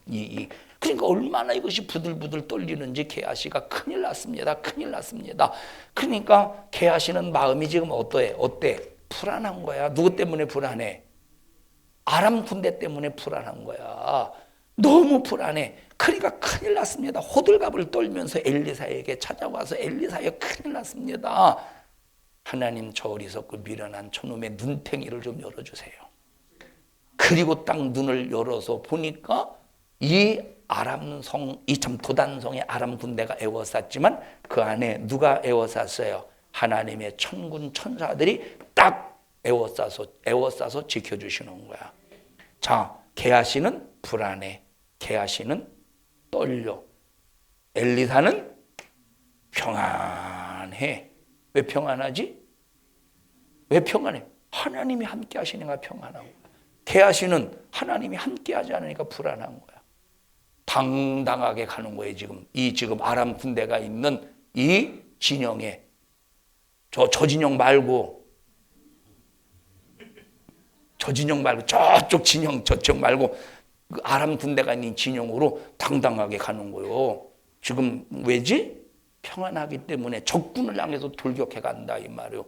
그러니까 얼마나 이것이 부들부들 떨리는지 게하시가 큰일 났습니다. 그러니까 게하시는 마음이 지금 어때? 불안한 거야. 누구 때문에 불안해? 아람 군대 때문에 불안한 거야. 너무 불안해. 그러니까 큰일 났습니다. 호들갑을 떨면서 엘리사에게 찾아와서 엘리사여 큰일 났습니다. 하나님 저 어리석고 미련한 저놈의 눈탱이를 좀 열어주세요. 그리고 딱 눈을 열어서 보니까 이 아람성, 이 참 도단성의 아람 군대가 에워쌌지만 그 안에 누가 에워쌌어요? 하나님의 천군 천사들이 딱 에워싸서 지켜주시는 거야. 자, 게하시는 불안해. 게하시는 떨려. 엘리사는 평안해. 왜 평안하지? 왜 평안해? 하나님이 함께 하시니까 평안한 거야. 게하시는 하나님이 함께 하지 않으니까 불안한 거야. 당당하게 가는 거예요. 지금 아람 군대가 있는 이 진영에 저 진영 말고 저쪽 진영 저쪽 말고 그 아람 군대가 있는 진영으로 당당하게 가는 거예요. 지금 왜지? 평안하기 때문에 적군을 향해서 돌격해 간다 이 말이에요.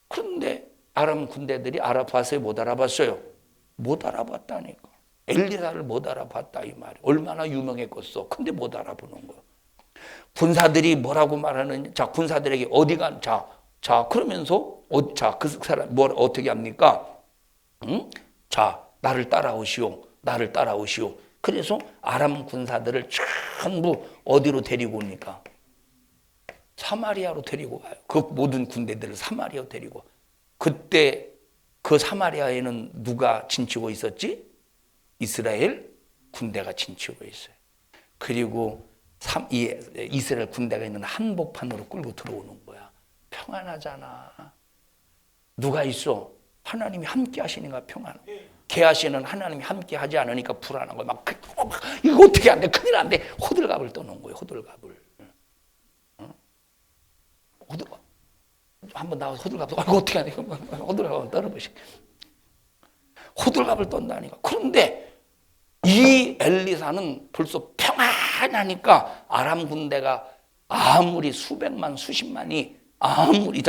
그런데 아람 군대들이 알아봤어요? 못 알아봤어요? 못 알아봤다니까. 엘리사를 못 알아봤다 이 말이에요. 얼마나 유명했겠어. 근데 못 알아보는 거예요. 군사들이 뭐라고 말하느냐. 자, 군사들에게 어디가 자 그러면서 그 사람 뭘 어떻게 합니까? 응? 자, 나를 따라오시오. 그래서 아람 군사들을 전부 어디로 데리고 옵니까? 사마리아로 데리고 와요. 그 모든 군대들을 사마리아로 데리고. 그때 그 사마리아에는 누가 진치고 있었지? 이스라엘 군대가 진치고 있어요. 그리고 이스라엘 군대가 있는 한복판으로 끌고 들어오는 거야. 평안하잖아. 누가 있어? 하나님이 함께 하시니까 평안하고. 게하시는 하나님이 함께 하지 않으니까 불안한 거야. 이거 어떻게 안 돼? 큰일 안 돼. 호들갑을 떠는 거예요. 호들갑을. 한번 나와서 호들갑, 이거 어떻게 안 돼? 호들갑을 떨어보시. 호들갑을 떤다니까. 그런데 이 엘리사는 벌써 평안하니까 아람 군대가 아무리 수백만 수십만이 아무리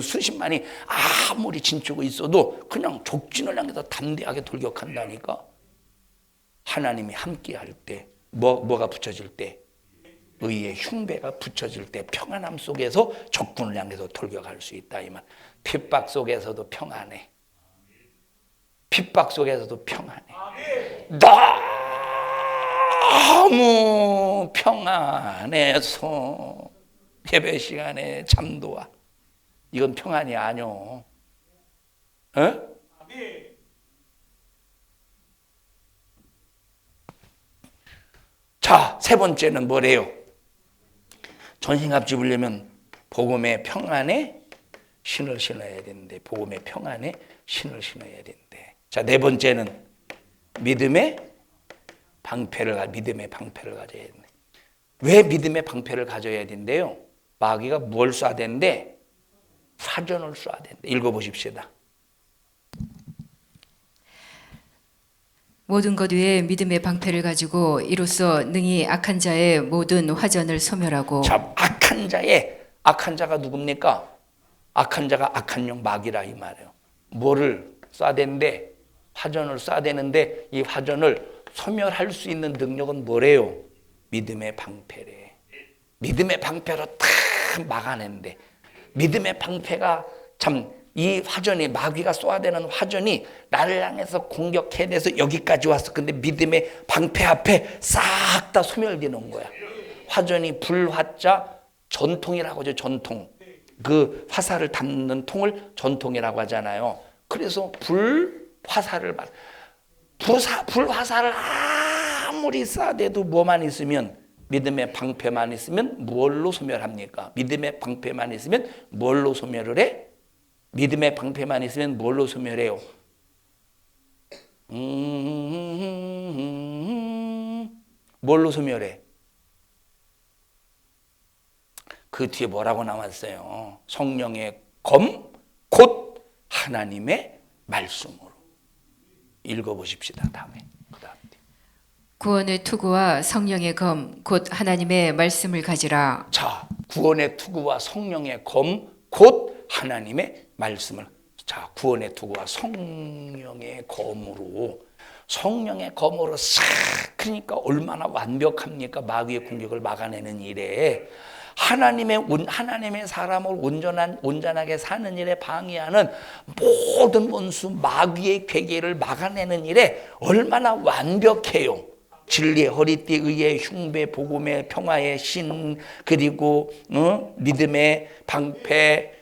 수십만이 아무리 진치고 있어도 그냥 족진을 향해서 담대하게 돌격한다니까. 하나님이 함께할 때 뭐가 붙여질 때 의의 흉배가 붙여질 때 평안함 속에서 적군을 향해서 돌격할 수 있다 이 말. 핍박 속에서도 평안해. 핍박 속에서도 평안해. 너무 평안해서 예배 시간에 잠도 와. 이건 평안이 아니오. 자, 세 번째는 뭐래요? 전신갑 집으려면 복음의 평안에 신을 신어야 되는데, 복음의 평안에 신을 신어야 되는데. 자, 네 번째는 믿음의 방패를 가져야 되는데. 왜 믿음의 방패를 가져야 된대요? 마귀가 뭘 쏴야 되는데? 화전을 쏴야 되는데. 읽어보십시다. 모든 것 위에 믿음의 방패를 가지고 이로써 능히 악한 자의 모든 화전을 소멸하고. 자, 악한 자가 누굽니까? 악한 자가 악한 영 마귀라 이 말이에요. 뭐를 쏴야 되는데? 화전을 쏴야 되는데 이 화전을 소멸할 수 있는 능력은 뭐래요? 믿음의 방패래. 믿음의 방패로 탁 막아낸대. 믿음의 방패가 참 이 화전이 마귀가 쏘아야 되는 화전이 나를 향해서 공격해야 돼서 여기까지 왔어. 근데 믿음의 방패 앞에 싹 다 소멸되는 거야. 화전이 불화자 전통이라고 하죠. 전통. 그 화살을 담는 통을 전통이라고 하잖아요. 그래서 불화살을 아무리 쏴대도 뭐만 있으면 믿음의 방패만 있으면 뭘로 소멸합니까? 믿음의 방패만 있으면 뭘로 소멸을 해? 믿음의 방패만 있으면 뭘로 소멸해요? 뭘로 소멸해? 그 뒤에 뭐라고 나왔어요? 성령의 검, 곧 하나님의 말씀으로. 읽어보십시다. 다음에. 구원의 투구와 성령의 검, 곧 하나님의 말씀을 가지라. 자, 구원의 투구와 성령의 검, 곧 하나님의 말씀을. 자, 구원의 투구와 성령의 검으로 싹. 그러니까 얼마나 완벽합니까? 마귀의 공격을 막아내는 일에. 하나님의 사람을 온전하게 사는 일에 방해하는 모든 원수 마귀의 괴계를 막아내는 일에 얼마나 완벽해요. 진리의 허리띠, 의의 흉배, 복음의 평화의 신, 그리고 믿음의 방패,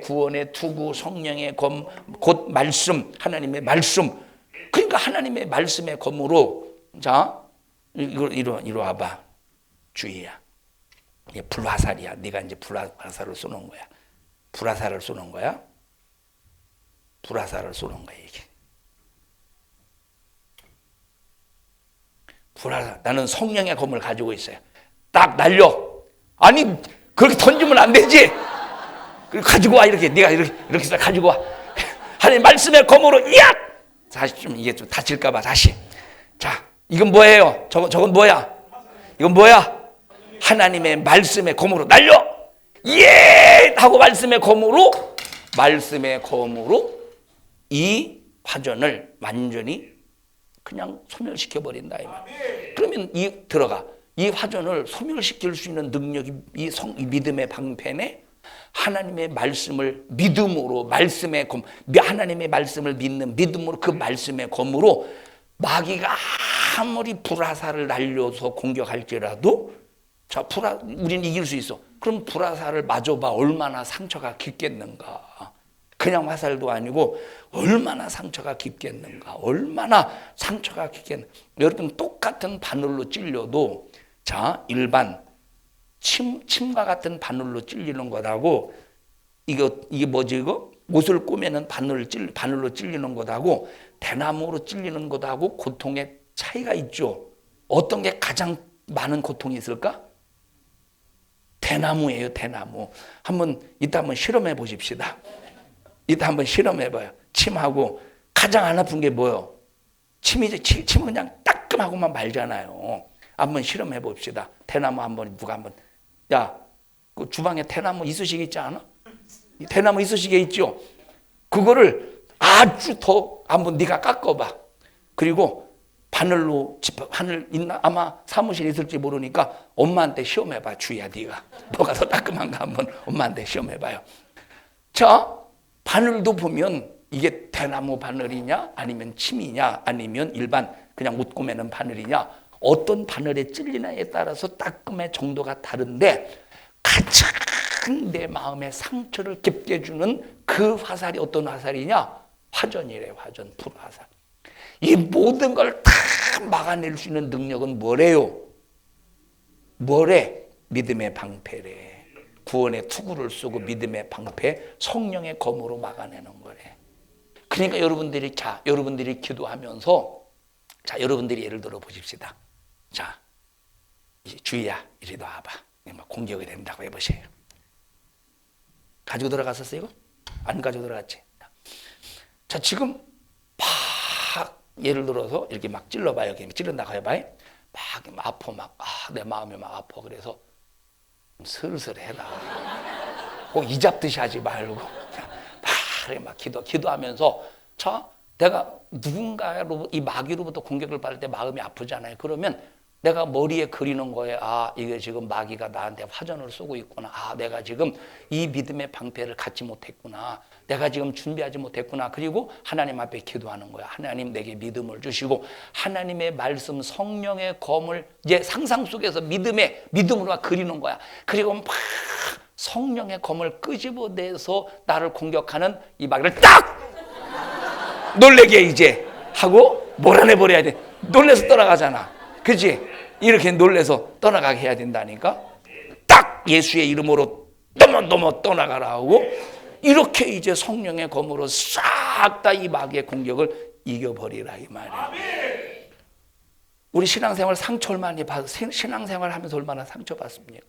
구원의 투구, 성령의 검, 곧 말씀, 하나님의 말씀. 그러니까 하나님의 말씀의 검으로. 자, 이리 와봐. 주희야. 이게 불화살이야. 네가 이제 불화살을 쏘는 거야. 불화살을 쏘는 거야. 이게. 불화살. 나는 성령의 검을 가지고 있어요. 딱 날려. 아니 그렇게 던지면 안 되지. 가지고 와. 이렇게 네가 이렇게 해서 가지고 와. 하나님 말씀의 검으로 야. 다시 이게 좀 다칠까 봐 다시. 자, 이건 뭐예요? 저건 뭐야? 이건 뭐야? 하나님의 말씀의 검으로 날려. 예! 하고 말씀의 검으로 이 화전을 완전히 그냥 소멸시켜 버린다 이 말. 그러면 이 화전을 소멸시킬 수 있는 능력이 이 믿음의 방패네. 하나님의 말씀을 믿음으로, 말씀의 검, 하나님의 말씀을 믿는 믿음으로, 그 말씀의 검으로 마귀가 아무리 불화살을 날려서 공격할지라도, 자, 우리는 이길 수 있어. 그럼 불화살을 맞아봐. 얼마나 상처가 깊겠는가. 그냥 화살도 아니고 얼마나 상처가 깊겠는가. 여러분 똑같은 바늘로 찔려도, 자, 일반 침과 같은 바늘로 찔리는 것하고, 이게 뭐지 이거? 옷을 꼬매는 바늘로 찔리는 것하고 대나무로 찔리는 것하고 고통의 차이가 있죠. 어떤 게 가장 많은 고통이 있을까? 대나무예요, 대나무. 이따 한번 실험해 보십시다. 이따 한번 실험해 봐요. 침하고 가장 안 아픈 게 뭐예요? 침이지. 침은 그냥 따끔하고만 말잖아요. 한번 실험해 봅시다. 대나무 한번 누가 한번, 야, 그 주방에 대나무 이쑤시개 있지 않아? 대나무 이쑤시개 있죠? 그거를 아주 더 한번 네가 깎아봐. 그리고 바늘로 바늘 있나? 아마 사무실에 있을지 모르니까 엄마한테 시험해봐. 주희야, 네가 뭐가 더 따끔한가 한번 엄마한테 시험해봐요. 자, 바늘도 보면 이게 대나무 바늘이냐, 아니면 침이냐, 아니면 일반 그냥 옷 꼬매는 바늘이냐, 어떤 바늘에 찔리냐에 따라서 따끔의 정도가 다른데, 가장 내 마음에 상처를 깊게 주는 그 화살이 어떤 화살이냐? 화전이래. 화전, 불화살. 이 모든 걸 다 막아낼 수 있는 능력은 뭐래요? 뭐래? 믿음의 방패래. 구원의 투구를 쓰고 믿음의 방패, 성령의 검으로 막아내는 거래. 그러니까 여러분들이 기도하면서, 자, 여러분들이 예를 들어 보십시다. 자, 주희야, 이리 와봐. 공격이 된다고 해보세요. 가지고 들어갔었어, 이거? 안 가지고 들어갔지? 자, 지금 막 예를 들어서 이렇게 막 찔러봐요. 찔른다고 해봐요. 막 아파, 내 마음이 막 아파. 그래서 슬슬 해라. 꼭 이잡듯이 하지 말고 막 기도하면서, 자, 내가 누군가로 이 마귀로부터 공격을 받을 때 마음이 아프잖아요. 그러면 내가 머리에 그리는 거에, 아, 이게 지금 마귀가 나한테 화전을 쏘고 있구나. 아, 내가 지금 이 믿음의 방패를 갖지 못했구나. 내가 지금 준비하지 못했구나. 그리고 하나님 앞에 기도하는 거야. 하나님, 내게 믿음을 주시고 하나님의 말씀, 성령의 검을 이제 상상 속에서 믿음으로 그리는 거야. 그리고 막 성령의 검을 끄집어내서 나를 공격하는 이 마귀를 딱 놀래게 이제 하고 몰아내버려야 돼. 놀래서 떠나가잖아. 그치? 이렇게 놀래서 떠나가게 해야 된다니까. 딱 예수의 이름으로 넘어 떠나가라 하고, 이렇게 이제 성령의 검으로 싹 다 이 마귀의 공격을 이겨버리라 이 말이야. 우리 신앙생활 상처 많이 신앙생활 하면서 얼마나 상처받습니까?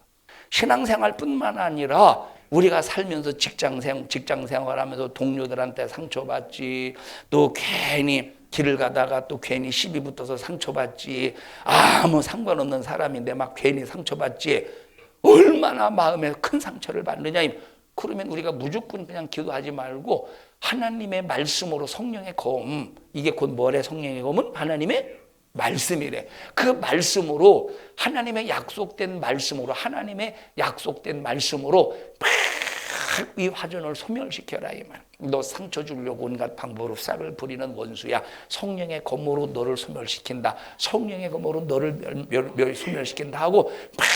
신앙생활뿐만 아니라 우리가 살면서 직장생활하면서 동료들한테 상처받지, 또 괜히 길을 가다가 또 괜히 시비 붙어서 상처받지, 아무 상관없는 사람인데 막 괜히 상처받지, 얼마나 마음에 큰 상처를 받느냐. 그러면 우리가 무조건 그냥 기도하지 말고 하나님의 말씀으로, 성령의 검, 이게 곧 뭐래? 성령의 검은 하나님의 말씀이래. 그 말씀으로, 하나님의 약속된 말씀으로 막 이 화전을 소멸시켜라 이 말. 너 상처 주려고 온갖 방법으로 싹을 부리는 원수야. 성령의 검으로 너를 소멸시킨다. 성령의 검으로 너를 소멸시킨다 하고 막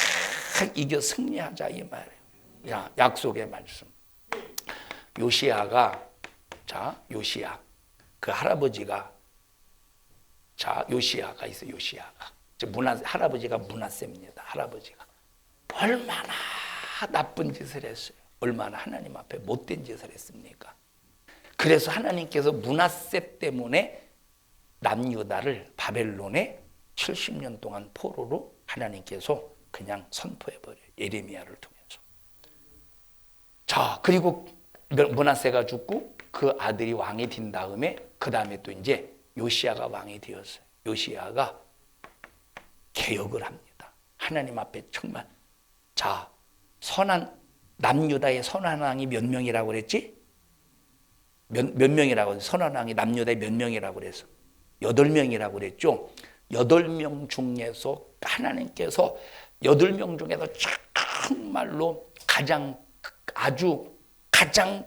이겨 승리하자 이 말이에요. 야, 약속의 말씀. 요시야 그 할아버지가, 자, 요시야가 있어. 요시야가 할아버지가 므낫세입니다. 할아버지가 얼마나 나쁜 짓을 했어요. 얼마나 하나님 앞에 못된 짓을 했습니까? 그래서 하나님께서 므낫세 때문에 남유다를 바벨론에 70년 동안 포로로 하나님께서 그냥 선포해버려요. 예레미야를 통해서. 자, 그리고 므낫세가 죽고 그 아들이 왕이 된 다음에, 그 다음에 또 이제 요시야가 왕이 되었어요. 요시야가 개혁을 합니다. 하나님 앞에 정말, 자, 남유다의 선한 왕이 몇 명이라고 그랬지? 몇 명이라고, 선한 왕이 남유다에 몇 명이라고 그랬어? 8명이라고 그랬죠? 8명 중에서 하나님께서 8명 중에서 정말로 가장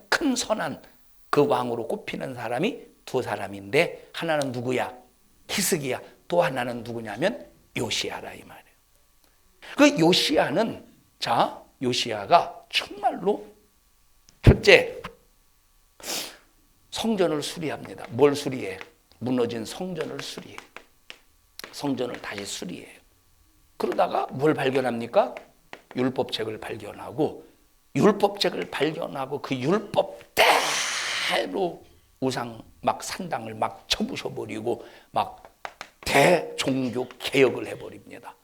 큰 선한 그 왕으로 꼽히는 사람이 2사람인데, 하나는 누구야? 히스기야. 또 하나는 누구냐면 요시야라 이 말이에요. 그 요시야가 정말로 첫째, 성전을 수리합니다. 뭘 수리해? 무너진 성전을 수리해. 성전을 다시 수리해요. 그러다가 뭘 발견합니까? 율법책을 발견하고 그 율법대로 우상 막 산당을 막 쳐부셔버리고 막 대종교 개혁을 해버립니다.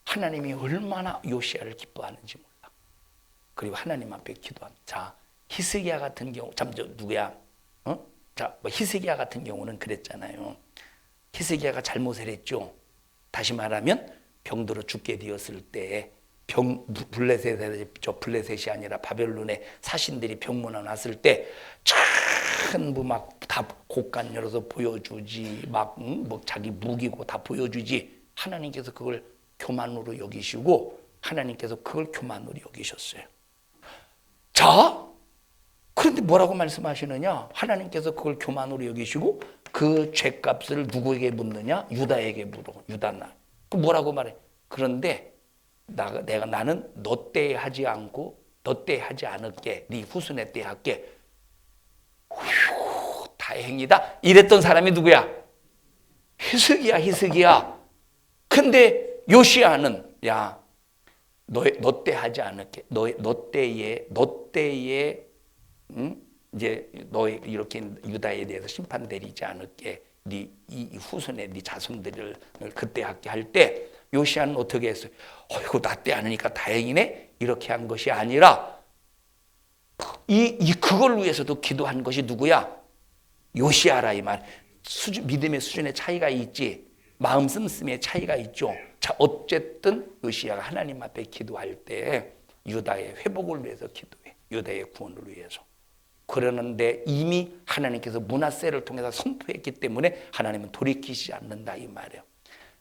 하나님이 얼마나 요시야를 기뻐하는지 몰라. 그리고 하나님 앞에 기도합니다. 자, 히스기야 같은 경우, 누구야? 자, 뭐 히스기야 같은 경우는 그랬잖아요. 히스기야가 잘못을 했죠. 다시 말하면 병들어 죽게 되었을 때 블레셋이 아니라 바벨론의 사신들이 병문안 왔을 때 전부 막 다 곡간 열어서 보여주지, 뭐 자기 무기고 다 보여주지. 하나님께서 그걸 교만으로 여기시고 하나님께서 그걸 교만으로 여기셨어요. 자, 그런데 뭐라고 말씀하시느냐? 하나님께서 그걸 교만으로 여기시고 그 죄값을 누구에게 묻느냐? 유다에게 물어. 유다나. 그 뭐라고 말해? 그런데 나는 너 때 하지 않고 너 때 하지 않을게. 네 후손의 때 할게. 휴, 다행이다. 이랬던 사람이 누구야? 히스기야. 근데 요시야는 야, 너 때 하지 않을게. 너 때에 이제 너 이렇게 유다에 대해서 심판 내리지 않을게. 네 이 후손의 네 자손들을 그때 할게 할 때 요시야는 어떻게 했어요? 어이구 나 때 하니까 다행이네. 이렇게 한 것이 아니라 그걸 위해서도 기도한 것이 누구야? 요시야라 이 말. 믿음의 수준의 차이가 있지. 마음 씀씀의 차이가 있죠. 자, 어쨌든 요시야가 하나님 앞에 기도할 때 유다의 회복을 위해서 기도해. 유다의 구원을 위해서. 그러는데 이미 하나님께서 므낫세를 통해서 선포했기 때문에 하나님은 돌이키지 않는다 이 말이에요.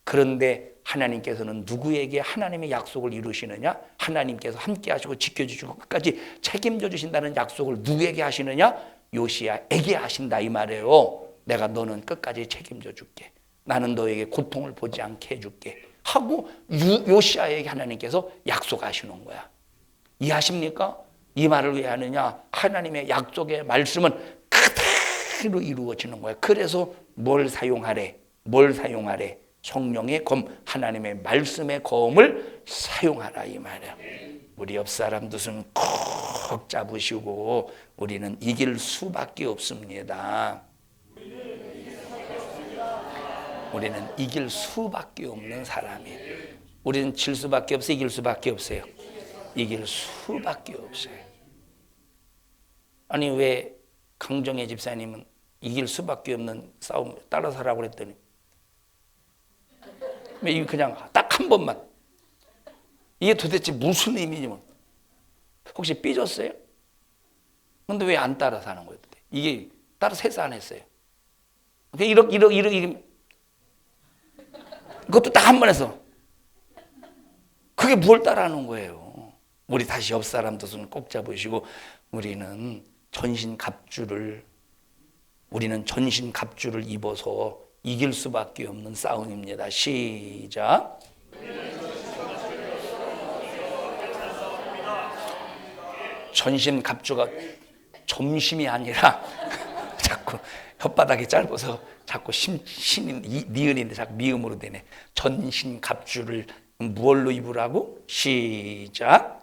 그런데 하나님께서는 누구에게 하나님의 약속을 이루시느냐? 하나님께서 함께 하시고 지켜주시고 끝까지 책임져 주신다는 약속을 누구에게 하시느냐? 요시야에게 하신다 이 말이에요. 내가 너는 끝까지 책임져 줄게. 나는 너에게 고통을 보지 않게 해줄게 하고 요시야에게 하나님께서 약속하시는 거야. 이해하십니까? 이 말을 왜 하느냐? 하나님의 약속의 말씀은 그대로 이루어지는 거야. 그래서 뭘 사용하래? 성령의 검, 하나님의 말씀의 검을 사용하라 이 말이야. 우리 옆 사람 두 손 콕 잡으시고 우리는 이길 수밖에 없습니다. 우리는 이길 수밖에 없는 사람이에요. 우리는 질 수밖에 없어요? 이길 수밖에 없어요? 이길 수밖에 없어요. 아니 왜 강정혜 집사님은 이길 수밖에 없는 싸움 따라서 하라고 그랬더니 왜 그냥 딱 한 번만. 이게 도대체 무슨 의미인지 혹시 삐졌어요? 근데 왜 안 따라서 하는 거예요? 이게 따라서 해서 안 했어요. 이렇게 그것도 딱 한 번 해서 그게 뭘 따라하는 거예요? 우리 다시 옆 사람도 손 꼭 잡으시고 우리는 전신 갑주를 입어서 이길 수밖에 없는 싸움입니다. 시작. 전신 갑주가 점심이 아니라 자꾸 혓바닥이 짧아서 자꾸 니은인데 자꾸 미음으로 되네. 전신 갑주를 무얼로 입으라고? 시작.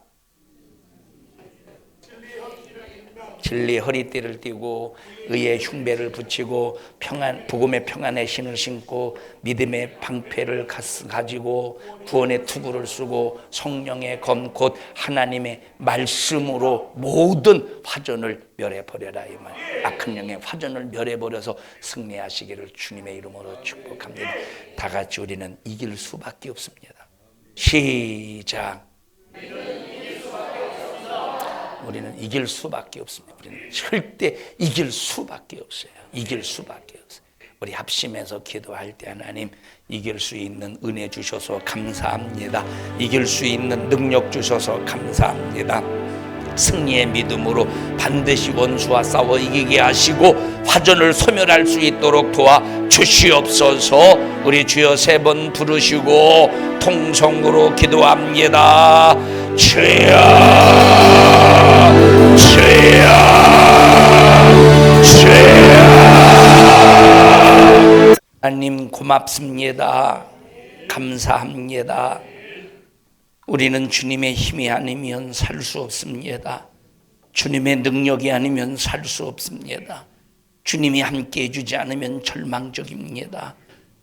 진리의 허리띠를 띠고 의의 흉배를 붙이고 복음의 평안의 신을 신고 믿음의 방패를 가지고 구원의 투구를 쓰고 성령의 검 곧 하나님의 말씀으로 모든 화전을 멸해버려라 이 말. 악한 영의 화전을 멸해버려서 승리하시기를 주님의 이름으로 축복합니다. 다 같이 우리는 이길 수밖에 없습니다. 시작. 우리는 이길 수밖에 없습니다. 우리는 절대 이길 수밖에 없어요. 이길 수밖에 없어요. 우리 합심해서 기도할 때 하나님 이길 수 있는 은혜 주셔서 감사합니다. 이길 수 있는 능력 주셔서 감사합니다. 승리의 믿음으로 반드시 원수와 싸워 이기게 하시고 화전을 소멸할 수 있도록 도와 주시옵소서. 우리 주여 세 번 부르시고 통성으로 기도합니다. 주여 주여 주여. 하나님 고맙습니다. 감사합니다. 우리는 주님의 힘이 아니면 살 수 없습니다. 주님의 능력이 아니면 살 수 없습니다. 주님이 함께 해주지 않으면 절망적입니다.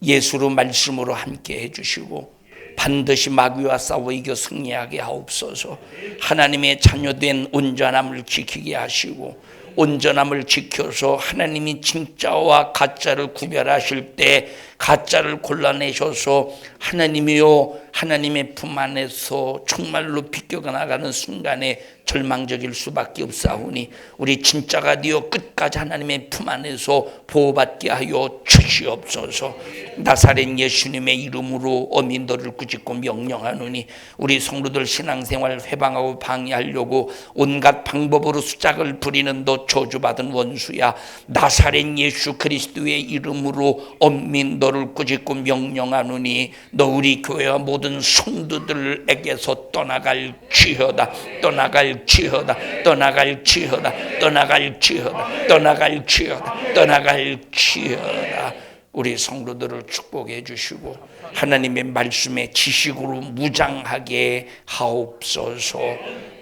예수로 말씀으로 함께 해주시고 반드시 마귀와 싸워 이겨 승리하게 하옵소서. 하나님의 자녀된 온전함을 지키게 하시고 온전함을 지켜서 하나님이 진짜와 가짜를 구별하실 때 가짜를 골라내셔서 하나님이요 하나님의 품 안에서 정말로 비껴가 나가는 순간에 절망적일 수밖에 없사오니 우리 진짜가 되어 끝까지 하나님의 품 안에서 보호받게 하여 주시옵소서. 나사렛 예수님의 이름으로 어민들을 꾸짖고 명령하노니 우리 성도들 신앙생활 회방하고 방해하려고 온갖 방법으로 수작을 부리는 너 저주받은 원수야, 나사렛 예수 그리스도의 이름으로 엄민들을 꾸짖고 명령하노니 너 우리 교회와 모든 성도들에게서 떠나갈지어다, 떠나갈지어다, 떠나갈지어다, 떠나갈지어다, 떠나갈지어다, 떠나갈지어다. 우리 성도들을 축복해 주시고 하나님의 말씀에 지식으로 무장하게 하옵소서.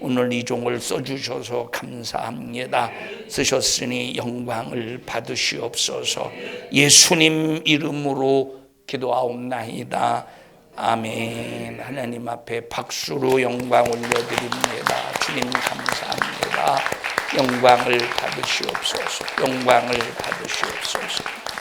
오늘 이 종을 써주셔서 감사합니다. 쓰셨으니 영광을 받으시옵소서. 예수님 이름으로 기도하옵나이다. 아멘. 하나님 앞에 박수로 영광 올려드립니다. 주님 감사합니다. 영광을 받으시옵소서. 영광을 받으시옵소서.